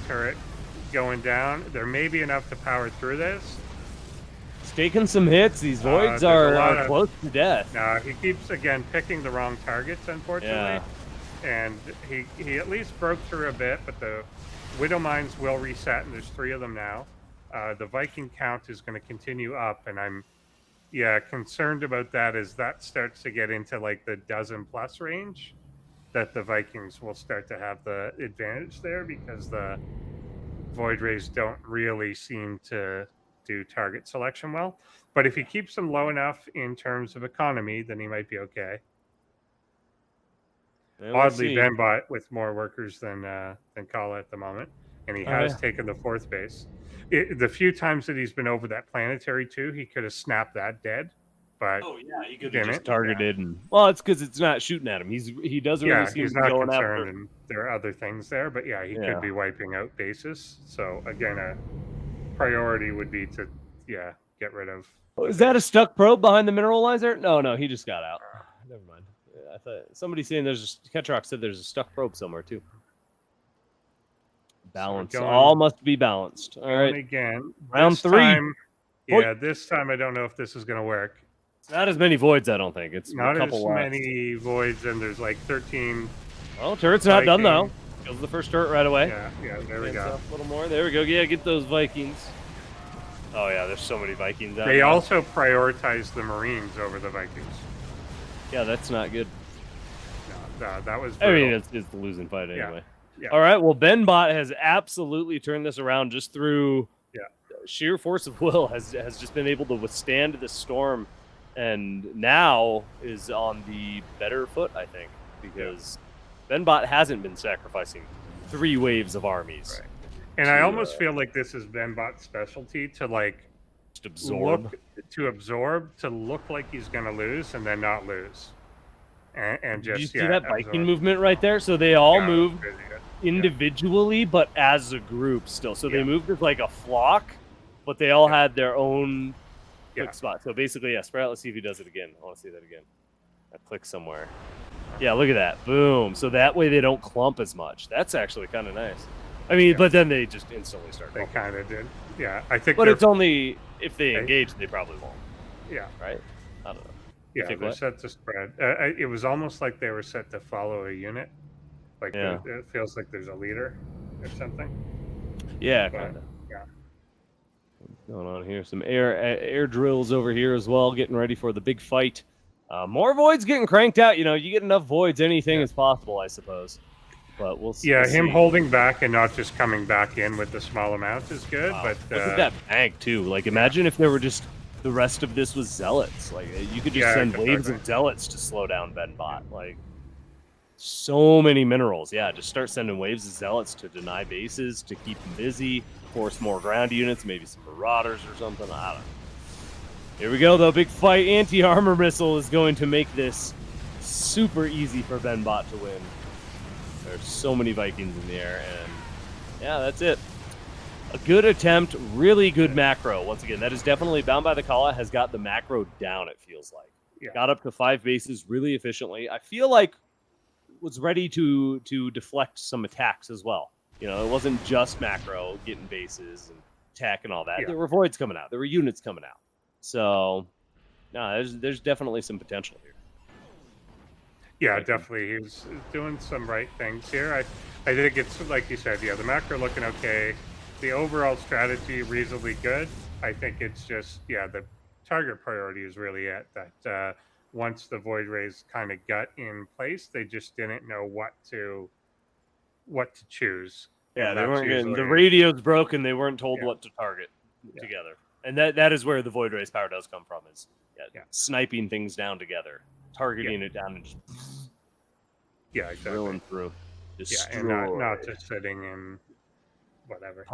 Turret going down. There may be enough to power through this. It's taking some hits. These voids there's a lot are of- close to death. Now he keeps again picking the wrong targets, unfortunately. Yeah. And he at least broke through a bit, but the Widow Mines will reset, and there's 3 of them now. The Viking count is going to continue up, and I'm concerned about that as that starts to get into like the dozen-plus range, that the Vikings will start to have the advantage there because the Void Rays don't really seem to do target selection well. But if he keeps them low enough in terms of economy, then he might be okay. Yeah, we'll Oddly, see. BenBot with more workers than Khala at the moment, and he has yeah. taken the 4th base. The few times that he's been over that planetary too, he could have snapped that dead, but Oh yeah, you could Damn have just it. targeted and it's because it's not shooting at him. He doesn't really seem he's to be not going concerned, after. and there are other things there. But yeah, he Yeah. could be wiping out bases. So again, a priority would be to get rid of. Is that a stuck probe behind the mineralizer? No, he just got out. never mind. I thought somebody saying there's a Ketrock said there's a stuck probe somewhere too. Balance. going- All must be balanced. All And right. again, Round this 3. time- Void. yeah, this time I don't know if this is going to work. It's not as many voids, I don't think. It's Not a couple as left. many voids, and there's like 13. Well, turret's not done though. Viking. Kills the first turret right away. Yeah, there we Hands go. up a little more. There we go. Yeah, get those Vikings. Oh yeah, there's so many Vikings out They now. also prioritize the Marines over the Vikings. Yeah, that's not good. No, that was. I mean, brutal. it's the losing fight anyway. Yeah. All right. Well, BenBot has absolutely turned this around just through sheer force of will. Has just been able to withstand the storm, and now is on the better foot, I think, because BenBot hasn't been sacrificing 3 waves of armies. Right. And I almost feel like this is BenBot's specialty to like Just absorb. to look like he's going to lose and then not lose, and just Did you see that Viking movement right there? So they all moved individually, but as a group still. So they moved as like a flock, but they all had their own click spot. So basically, Sprout, let's see if he does it again. I want to see that again. I click somewhere. Yeah, look at that. Boom. So that way they don't clump as much. That's actually kind of nice. I mean, but then they just instantly start They clumping. kind of did. Yeah, I think. But they're- it's only if they engage, they probably won't. Yeah. Right? I don't know. Yeah, think they're what? set to spread. It was almost like they were set to follow a unit. Like it feels like there's a leader or something. Yeah, But, kind of. yeah. What's going on here? Some air drills over here as well, getting ready for the big fight. More voids getting cranked out. You know, you get enough voids, anything is possible, I suppose. But we'll see. Yeah, we'll him see. holding back and not just coming back in with the small amounts is good. Wow. But Look at that bank too. Like, imagine if there were just the rest of this was zealots. Like, you could just send waves of zealots to slow down BenBot. Like, so many minerals. Yeah, just start sending waves of zealots to deny bases, to keep them busy, force more ground units, maybe some marauders or something. I don't know. Here we go, though. Big fight. Anti-armor missile is going to make this super easy for BenBot to win. There's so many Vikings in the air, and yeah, that's it. A good attempt, really good macro. Once again, that is definitely BoundByTheKhala has got the macro down, it feels like. Yeah. Got up to 5 bases really efficiently. I feel like was ready to deflect some attacks as well. You know, it wasn't just macro, getting bases and attack and all that. Yeah. There were voids coming out. There were units coming out. So, no, there's definitely some potential here. yeah, definitely, he's doing some right things here. I think it's like you said. Yeah, the macro looking okay. The overall strategy reasonably good. I think it's just the target priority is really it. That once the void rays kind of got in place, they just didn't know what to choose. Yeah, And they that's weren't getting, the usually- radio's broken. They weren't told Yeah. what to target together, and that is where the void rays power does come from. Is sniping things down together, targeting it down, and just exactly. drilling through. Yeah, and not just sitting in whatever.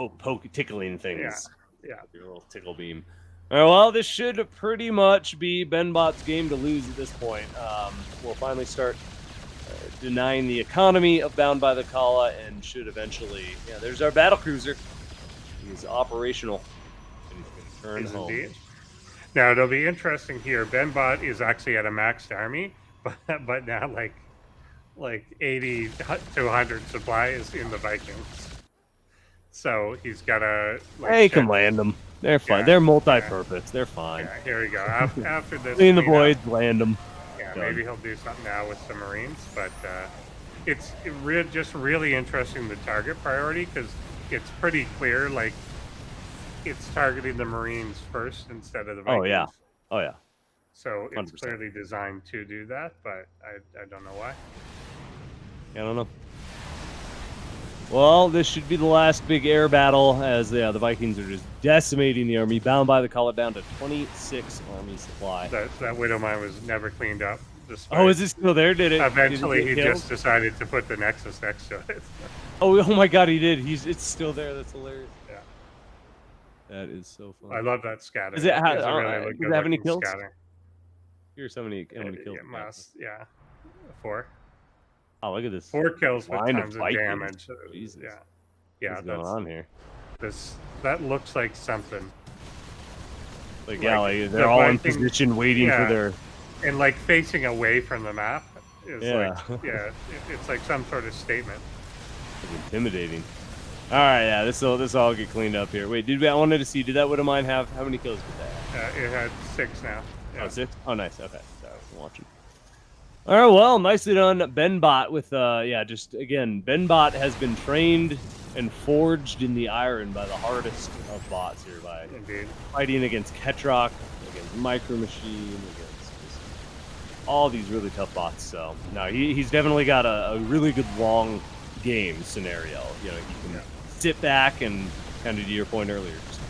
Tickling things. Yeah. With your little tickle beam. All right, well, this should pretty much be BenBot's game to lose at this point. We'll finally start denying the economy of BoundByTheKhala and should eventually... Yeah, there's our battlecruiser. He's operational. And he's going to turn home. Indeed. Now, it'll be interesting here. BenBot is actually at a maxed army, but now like 80 to 100 supply is in the Vikings. So he's got to... Hey, you can land them. They're fine. Yeah, They're multi-purpose. They're fine. Yeah, here we go. After this... Clean the cleanup, voids, land them. Yeah, Done. maybe he'll do something now with some Marines, but it's just really interesting, the target priority, because it's pretty clear, like, it's targeting the Marines first instead of the Vikings. Oh, yeah. So it's 100%. clearly designed to do that, but I don't know why. I don't know. Well, this should be the last big air battle as the Vikings are just decimating the army. BoundByTheKhala down to 26 army supply. That Widow Mine was never cleaned up. Oh, is it still there? Did it? Eventually, did it he get killed? just decided to put the Nexus next to it. Oh my God, he did. It's still there. That's hilarious. Yeah. That is so fun. I love that scatter. Does it have- It's a does it have any good-looking kills? scatter. Here's how many kills. It must, yeah. 4. Oh, look at this. 4 kills with line tons of Vikings. damage. Jesus. Yeah. Yeah, What's going on here? That looks like something. Like, Like, yeah, like the they're all in Vikings- position waiting for yeah. their And like facing away from the map is Yeah. it's like some sort of statement. It's intimidating. All right, yeah, this will all get cleaned up here. Wait, I wanted to see, did that Widow Mine have, how many kills did that have? It had 6 now. Yeah. Oh, 6? Oh, nice. Okay, sorry, I wasn't watching. All right, well, nicely done, BenBot with, just, again, BenBot has been trained and forged in the iron by the hardest of bots here, by Indeed. fighting against Ketrock, against Micro Machine, against just all these really tough bots. So, no, he's definitely got a really good long game scenario. You know, he can sit back and, kind of to your point earlier, just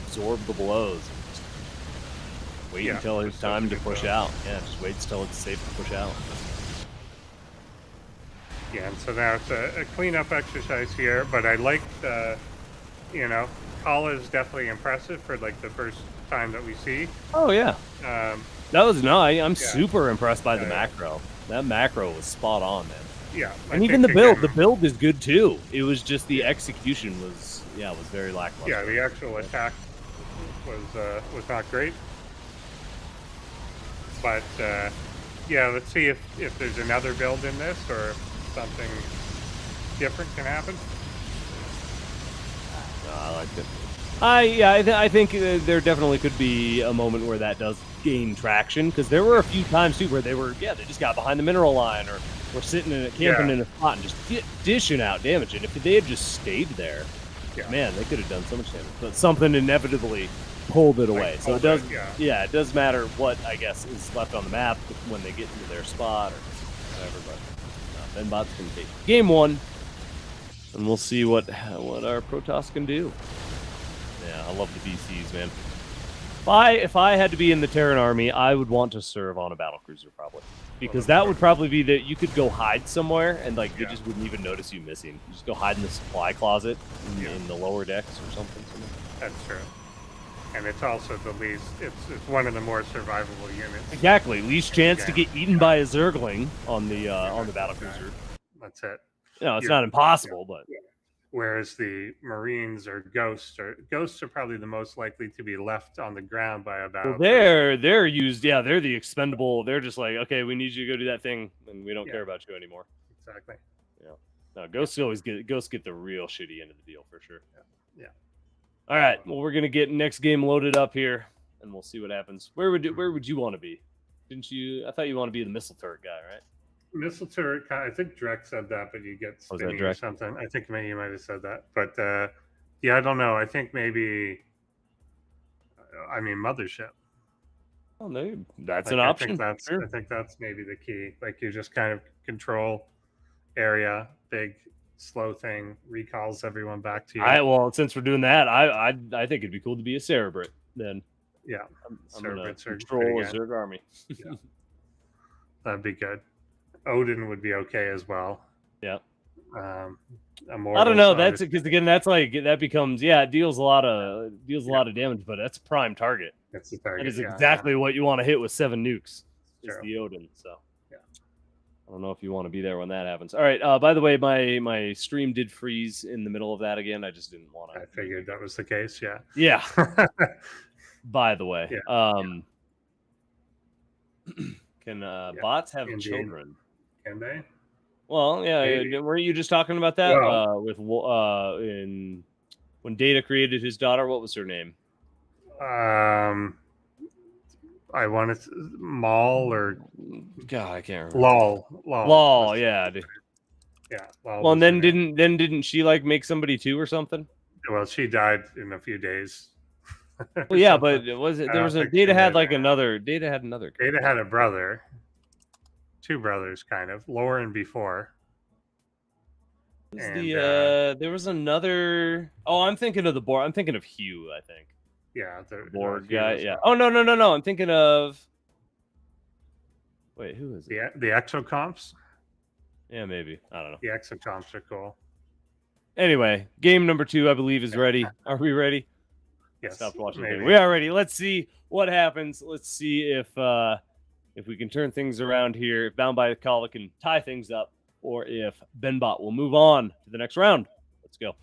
absorb the blows. And just wait until it's time to push out. Yeah, just wait until it's safe to push out. Yeah, and so now it's a cleanup exercise here, but I like the, Khala is definitely impressive for like the first time that we see. Oh yeah, I'm super impressed by the Yeah. macro. That macro was spot on, man. Yeah, And even the build is good too. It was just the execution was very lackluster. Yeah, the actual attack was not great. But let's see if there's another build in this or something different can happen. No, I liked it. I think there definitely could be a moment where that does gain traction, because there were a few times too where they just got behind the mineral line or were sitting in camping in a spot and just dishing out damage. And if they had just stayed there, man, they could have done so much damage. But something inevitably pulled it away. So it does, it does matter what, I guess, is left on the map when they get into their spot or whatever. But BenBot's can take game 1, and we'll see what our Protoss can do. Yeah, I love the BCs, man. If I had to be in the Terran army, I would want to serve on a battlecruiser probably, because that would probably be that you could go hide somewhere and like they just wouldn't even notice you missing. You just go hide in the supply closet in the lower decks or something. That's true. And it's also the least. It's one of the more survivable units. Exactly, least chance to get eaten by a Zergling on the battlecruiser. That's it. No, it's not impossible, but. Whereas the Marines or Ghosts are probably the most likely to be left on the ground by a battle. Well, they're used. Yeah, they're the expendable. They're just like, okay, we need you to go do that thing, and we don't care about you anymore. Exactly. Yeah. No, Ghosts get the real shitty end of the deal for sure. Yeah. All right. Well, we're gonna get next game loaded up here, and we'll see what happens. Where would you want to be? Didn't you? I thought you want to be the missile turret guy, right? Missile turret. I think Drek said that, but you get spinning or something. I think you might have said that, but I don't know. I think maybe. I mean, mothership. Oh, no, that's an option. I think that's maybe the key. Like you just kind of control area, big slow thing, recalls everyone back to you. Well, since we're doing that, I think it'd be cool to be a Cerebrit then. Yeah, I'm gonna control a Zerg army. Yeah, that'd be good. Odin would be okay as well. Yeah. I don't know. That's because again, that's like that becomes it deals a lot of damage, but that's a prime target. That's the target. That is exactly what you want to hit with 7 nukes. Is True. the Odin. So yeah, I don't know if you want to be there when that happens. All right. By the way, my stream did freeze in the middle of that again. I just didn't want to. I figured that was the case. Yeah. Yeah. By the way, can bots have children? Can they? Well, yeah. Weren't you just talking about that when Data created his daughter? What was her name? I wanted Maul or God, I can't remember. Lol. Yeah. Yeah. Well, and then didn't she like make somebody too or something? Well, she died in a few days. Well, yeah, but there was a Data had another. Data had a brother. 2 brothers, kind of. Lauren before. There was another. Oh, I'm thinking of the Borg. I'm thinking of Hugh, I think. Yeah, the Borg guy. Yeah. Oh no! I'm thinking of. Wait, who is it? The exocomps. Yeah, maybe. I don't know. The exocomps are cool. Anyway, game number 2, I believe, is ready. Are we ready? Yes. Stop watching. We are ready. Let's see what happens. Let's see if we can turn things around here, if BoundByTheKhala can tie things up, or if BenBot will move on to the next round. Let's go.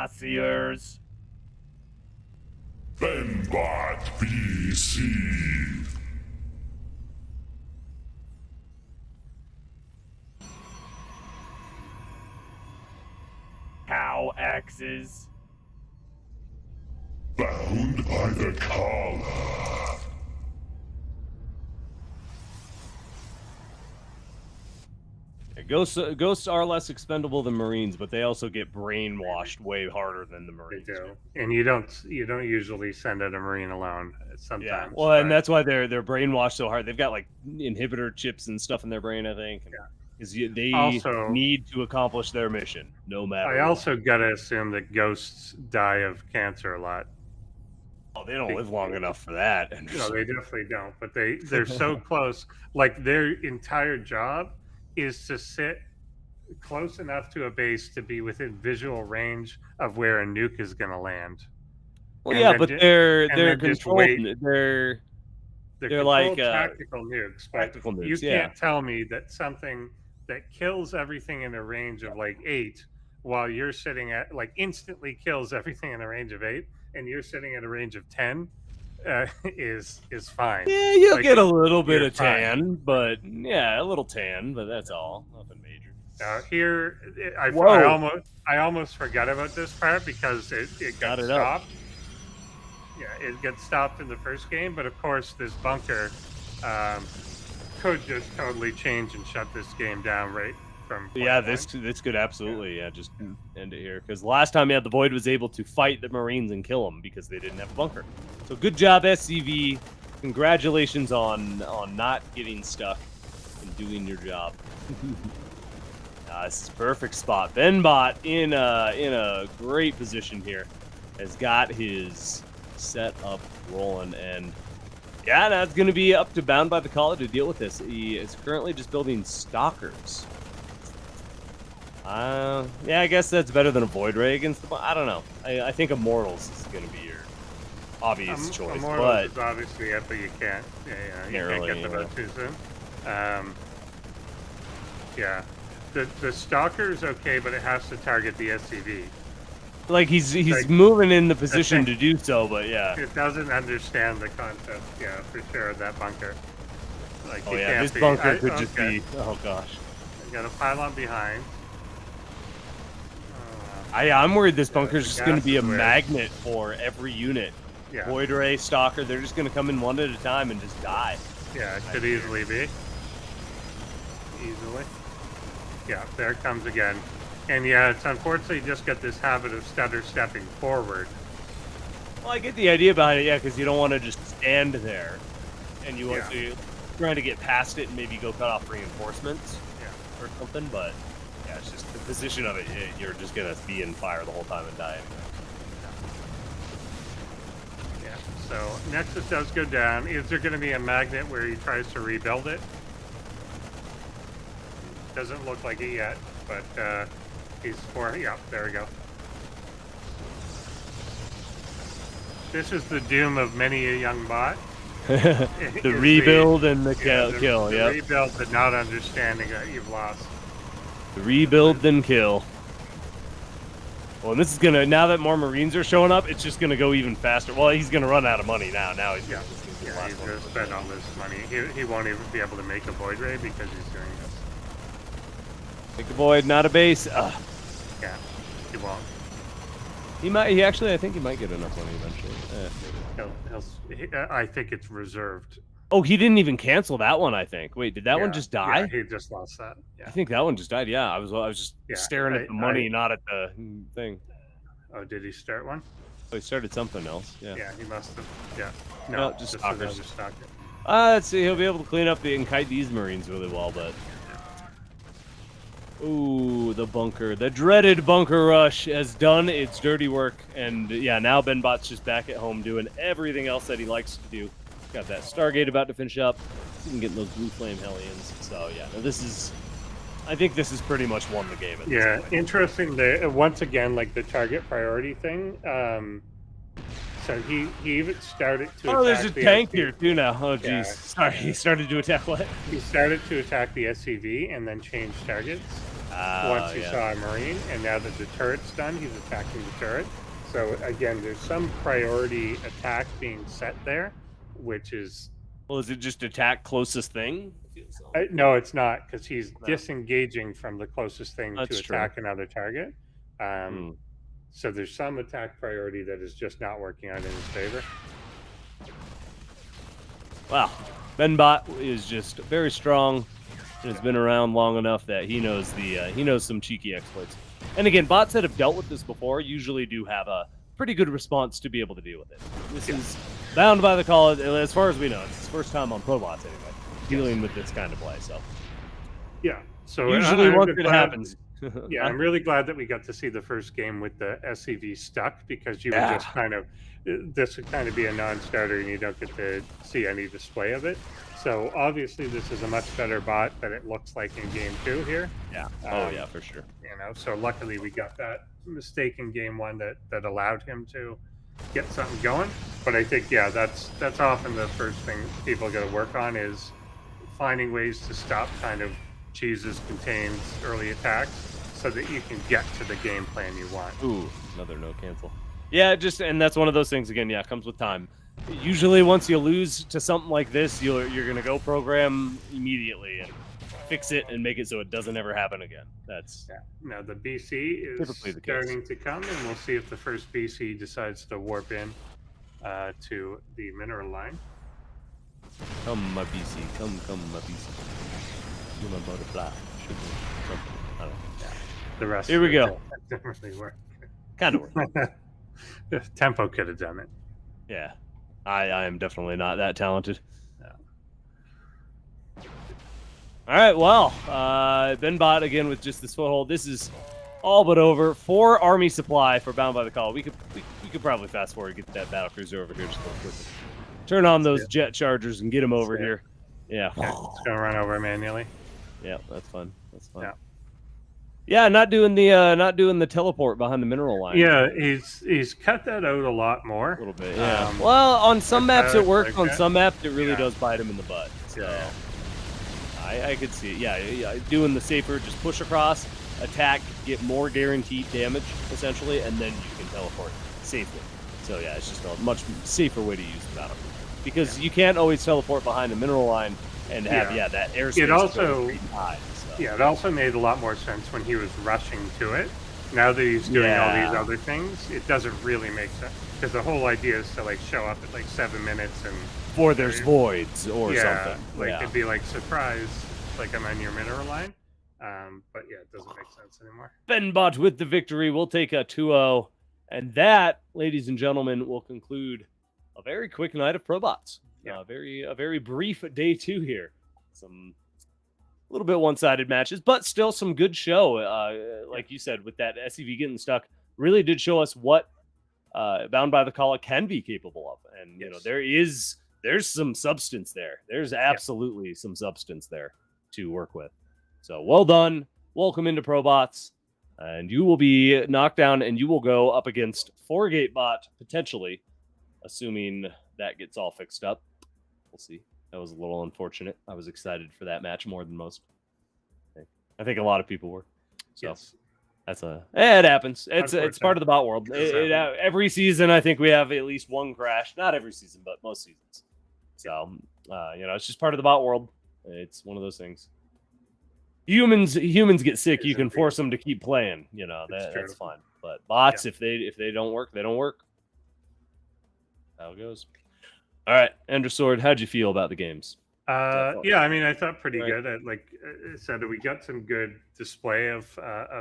Glaciers. BenBotBC. Cow X's. Bound by the Khala. Ghosts are less expendable than Marines, but they also get brainwashed way harder than the They Marines. do, and you don't usually send out a Marine alone. Sometimes, Yeah, well, and that's why they're brainwashed so hard. They've got like inhibitor chips and stuff in their brain, I think. Because they Also- need to accomplish their mission, no matter. I what. also gotta assume that ghosts die of cancer a lot. Oh, they don't live long enough for that. No, they definitely don't. But they're so close. Like their entire job is to sit close enough to a base to be within visual range of where a nuke is going to land. Well, and yeah, then but ju- they're then just controlled. wait. They're They're like, controlled tactical nukes. But tactical nukes, you yeah. can't tell me that something that kills everything in a range of like 8, while you're sitting at like instantly kills everything in a range of 8, and you're sitting at a range of 10, is fine. yeah, you'll Like, get a little bit you're of tan, but yeah, a little tan, but that's all. Nothing major. Here, Whoa. I almost forgot about this part because it got Got it up. stopped. Yeah, it got stopped in the first game, but of course this bunker could just totally change and shut this game down right from. Yeah, point one. this could absolutely just end it here, because last time the Void was able to fight the Marines and kill them because they didn't have a bunker. So good job, SCV. Congratulations on not getting stuck and doing your job. This is perfect spot. BenBot in a great position here, has got his setup rolling, and yeah, that's going to be up to BoundByTheKhala to deal with this. He is currently just building stalkers. Yeah, I guess that's better than a Void Ray against the. I don't know. I think Immortals is going to be your obvious choice, Immortals but is obviously it, but you can't. You can't really, get them out too soon. Yeah, the stalker's okay, but it has to target the SCV. like he's like, moving in the position to do so. But yeah. It doesn't understand the concept. Yeah, for sure. That bunker. Like, Oh you yeah, can't this be- bunker could just okay. be. Oh gosh. I got a pylon behind. I'm worried this bunker's the just going to gas be a is where- magnet for every unit. Yeah, Void Ray, Stalker, they're just going to come in one at a time and just die. yeah, it could easily be. Easily. Yeah, there it comes again. And yeah, it's unfortunately just got this habit of stutter stepping forward. Well, I get the idea behind it, yeah, because you don't want to just stand there, and you want Yeah. to trying to get past it and maybe go cut off reinforcements, Yeah. or something. But yeah, it's just the position of it. You're just gonna be in fire the whole time and die anyway. Yeah. So Nexus does go down. Is there going to be a magnet where he tries to rebuild it? Doesn't look like it yet, but he's for. Yeah, there we go. This is the doom of many a young bot. The rebuild and the kill. The Yep. rebuild, but not understanding that you've lost. The rebuild then kill. Well, and this is gonna, now that more Marines are showing up, it's just gonna go even faster. Well, he's gonna run out of money now. Now he's Yeah, just gonna be the yeah, last he's one. going to spend all this money. He won't even be able to make a Void Ray because he's doing this. Make a void, not a base. Ugh. Yeah, he won't. He might. He actually, I think he might get enough money eventually. I think it's reserved. Oh, he didn't even cancel that one. I think. Wait, did that one Yeah, just die? Yeah, he just lost that. I Yeah. think that one just died. Yeah, I was just Yeah, staring at the money, not at the thing. Oh, did he start one? Oh, he started something else. Yeah. Yeah, he must have. Yeah. No, No, just just stalkers. another stalker. Let's see. He'll be able to clean up and kite these Marines really well, but. Ooh, the bunker. The dreaded bunker rush has done its dirty work. And yeah, now BenBot's just back at home doing everything else that he likes to do. Got that Stargate about to finish up. He's even getting those Blue Flame Hellions. So yeah, no, this is... I think this has pretty much won the game at Yeah, this point. interesting. Once again, like the target priority thing. So he even started to. Oh, there's a attack the tank SCV. here too now. Oh, jeez. Yeah. Sorry, he started to attack what? He started to attack the SCV and then changed targets. once he Yeah. saw a Marine, and now that the turret's done, he's attacking the turret. So again, there's some priority attack being set there, which is Well, is it just attack closest thing? no, it's not, because he's No. disengaging from the closest thing That's to true. attack another target. Hmm. So there's some attack priority that is just not working out in his favor. Wow. BenBot is just very strong and has been around long enough that he knows he knows some cheeky exploits. And again, bots that have dealt with this before usually do have a pretty good response to be able to deal with it. This is Bound by the Call, as far as we know. It's his first time on ProBots anyway, dealing with this kind of play. So Yeah. So usually I'm once it glad- happens. Yeah, I'm really glad that we got to see the first game with the SCV stuck, because you would Yeah. just kind of, this would kind of be a non-starter and you don't get to see any display of it. So obviously this is a much better bot than it looks like in game 2 here. Yeah. Oh yeah, for sure. You know, so luckily we got that mistake in game 1 that allowed him to get something going. But I think, yeah, that's often the first thing people got to work on, is finding ways to stop kind of cheeses contains early attacks so that you can get to the game plan you want. Ooh, another no cancel. Yeah, and that's one of those things again. Yeah, it comes with time. Usually, once you lose to something like this, you're gonna go program immediately and fix it and make it so it doesn't ever happen again. That's Now the BC is typically the case. starting to come, and we'll see if the first BC decides to warp in to the mineral line. Come, my BC. Come, my BC. You're my butterfly. Sugar. Something. I don't know. The rest. Here we of go. it didn't really work. Kind of work. Tempo could have done it. Yeah, I am definitely not that talented. No. All right, well, BenBot again with just this foothold. This is all but over. 4 army supply for Bound by the Call. We could probably fast forward and get that battle cruiser over here just a little quicker. Turn on those jet chargers and get them over here. Yeah. Okay, it's gonna run over manually. Yeah, that's fun. That's fun. Yeah. Yeah, not doing the teleport behind the mineral line. Yeah, he's cut that out a lot more. A little bit. Yeah. Um, Well, on some maps it works. like On that. some maps it really Yeah. does bite him in the butt. So Yeah. I could see it. Yeah, doing the safer, just push across, attack, get more guaranteed damage essentially, and then you can teleport safely. So yeah, it's just a much safer way to use the battle because you can't always teleport behind a mineral line and have that airspace. It also- pretty high. So. Yeah, it also made a lot more sense when he was rushing to it. Now that he's doing all these other things, it doesn't really make sense, because the whole idea is to like show up at like 7 minutes and Or there's voids or something. like Yeah. it'd be like surprise, like I'm on your mineral line. But yeah, it doesn't make sense anymore. BenBot with the victory. We'll take a 2-0. And that, ladies and gentlemen, will conclude a very quick night of ProBots. Yeah. A very brief day 2 here. Some a little bit one-sided matches, but still some good show. Like you said, with that SCV getting stuck, really did show us what Bound by the Khala can be capable of. And you know, there's some substance there. There's absolutely some substance there to work with. So well done. Welcome into ProBots. And you will be knocked down and you will go up against 4GateBot, potentially, assuming that gets all fixed up. We'll see. That was a little unfortunate. I was excited for that match more than most. I think a lot of people were. So that's it happens. It's part of the bot world. Every season, I think we have at least one crash. Not every season, but most seasons. So, it's just part of the bot world. It's one of those things. Humans get sick. You can force them to keep playing. That's fine. But bots, if they don't work, they don't work. How it goes. All right, Ender Sword, how'd you feel about the games? Yeah, I mean, I thought pretty good. Like I said, we got some good display of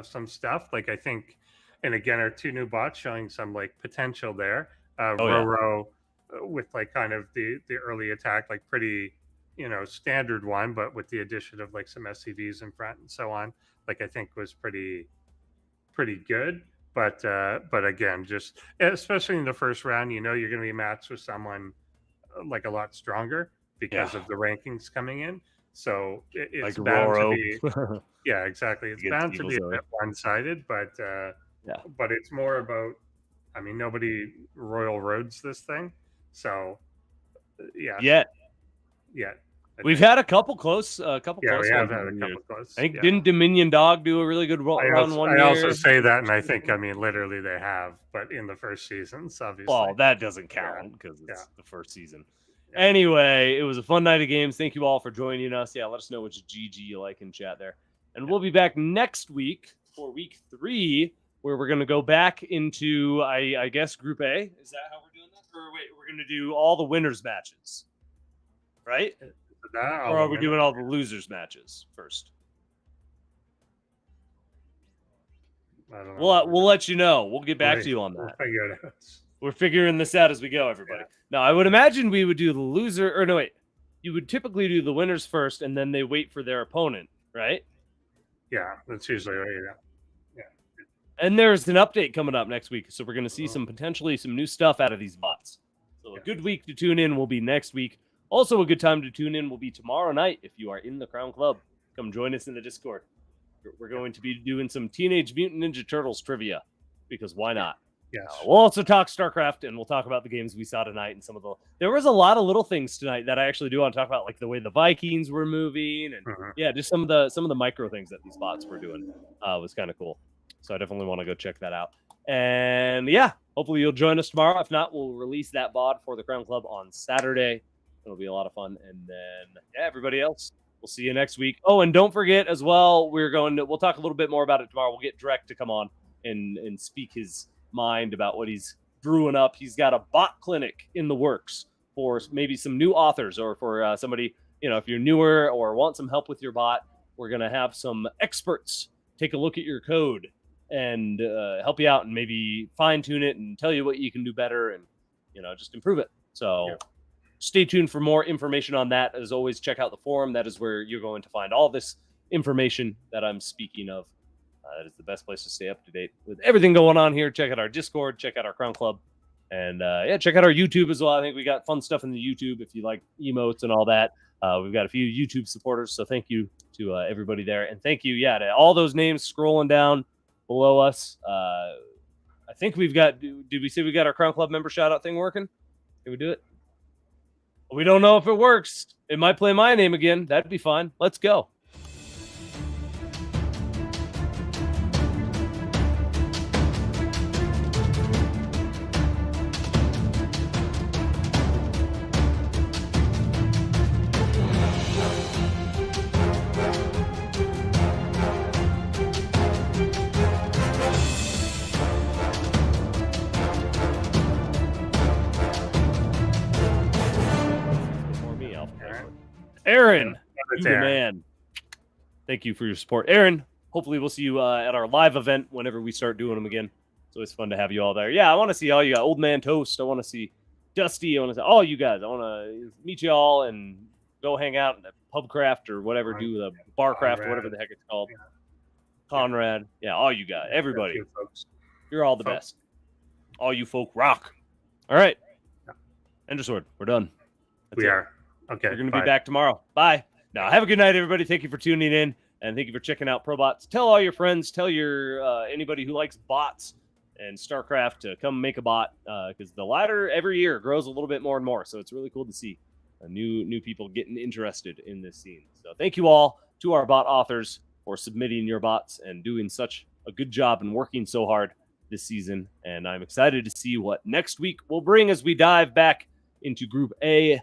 some stuff. Like I think, and again, our 2 new bots showing some like potential there. Roro with like kind of the early attack, like pretty, standard one, but with the addition of like some SCVs in front and so on, like I think was pretty good. But again, just especially in the first round, you're going to be matched with someone like a lot stronger because of the rankings coming in. So it's like bound Roro. to be, yeah, exactly. It's bound to be a bit one-sided, but it's more about, I mean, nobody Royal Roads this thing. So yeah. Yeah. We've had a couple close, Yeah, we close have ones had over a the couple years. close. I think yeah. didn't Dominion Dog do a really good run one I year? also say that, and I think, I mean, literally they have, but in the first seasons, obviously. Well, that doesn't Yeah. count because it's Yeah. the first season. Yeah. Anyway, it was a fun night of games. Thank you all for joining us. Yeah, let us know which GG you like in chat there. And we'll be back next week for week 3, where we're going to go back into, I guess, Group A. Is that how we're doing that? Or wait, we're going to do all the winners matches, right? Or are we doing all the losers matches first? I don't know. We'll let you know. We'll get back to you on We'll that. figure it out. We're figuring this out as we go, everybody. Yeah. Now, I would imagine we would do the loser, or no, wait. You would typically do the winners first, and then they wait for their opponent, right? Yeah, that's usually what you do. And there's an update coming up next week, so we're going to see potentially some new stuff out of these bots. So a good week to tune in will be next week. Also, a good time to tune in will be tomorrow night if you are in the Crown Club. Come join us in the Discord. We're going to be doing some Teenage Mutant Ninja Turtles trivia, because why not? Yes. We'll also talk StarCraft, and we'll talk about the games we saw tonight and some of the. There was a lot of little things tonight that I actually do want to talk about, like the way the Vikings were moving, and yeah, just some of the micro things that these bots were doing was kind of cool. So I definitely want to go check that out. And yeah, hopefully you'll join us tomorrow. If not, we'll release that VOD for the Crown Club on Saturday. It'll be a lot of fun. And then yeah, everybody else, we'll see you next week. Oh, and don't forget as well, we'll talk a little bit more about it tomorrow. We'll get Drek to come on and speak his mind about what he's brewing up. He's got a bot clinic in the works for maybe some new authors, or for somebody, if you're newer or want some help with your bot. We're going to have some experts take a look at your code and help you out, and maybe fine tune it and tell you what you can do better, and just improve it. So stay tuned for more information on that. As always, check out the forum. That is where you're going to find all this information that I'm speaking of. That is the best place to stay up to date with everything going on here. Check out our Discord, check out our Crown Club, and check out our YouTube as well. I think we got fun stuff in the YouTube if you like emotes and all that. We've got a few YouTube supporters, so thank you to everybody there, and thank you, to all those names scrolling down below us. I think we've got. Did we say we got our Crown Club member shout out thing working? Did we do it? We don't know if it works. It might play my name again. That'd be fine. Let's go. Aaron, you the man. Thank you for your support. Aaron, hopefully we'll see you at our live event whenever we start doing them again. It's always fun to have you all there. Yeah, I want to see all you guys. Old Man Toast. I want to see Dusty. I want to see all you guys. I want to meet you all and go hang out at Pubcraft or whatever, do the Barcraft or whatever the heck it's called. Yeah. Conrad. Yeah, all you guys. Everybody. You folks. You're all the best. All you folk rock. All right. Endersword. We're done. That's We it. are. Okay. We're going to be back tomorrow. Bye. Now, have a good night, everybody. Thank you for tuning in, and thank you for checking out ProBots. Tell all your friends, tell your anybody who likes bots and StarCraft to come make a bot, because the ladder every year grows a little bit more and more. So it's really cool to see new people getting interested in this scene. So thank you all to our bot authors for submitting your bots and doing such a good job and working so hard this season. And I'm excited to see what next week will bring as we dive back into Group A.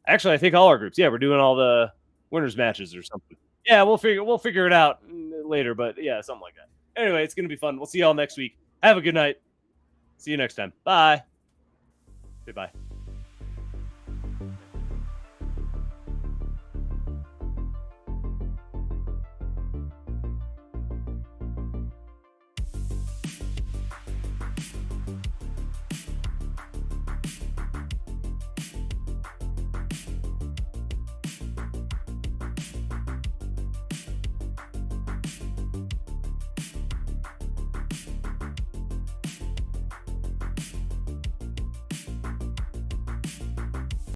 Actually, I think all our groups. Yeah, we're doing all the winners matches or something. Yeah, we'll figure it out later, but yeah, something like that. Anyway, it's going to be fun. We'll see y'all next week. Have a good night. See you next time. Bye. Goodbye.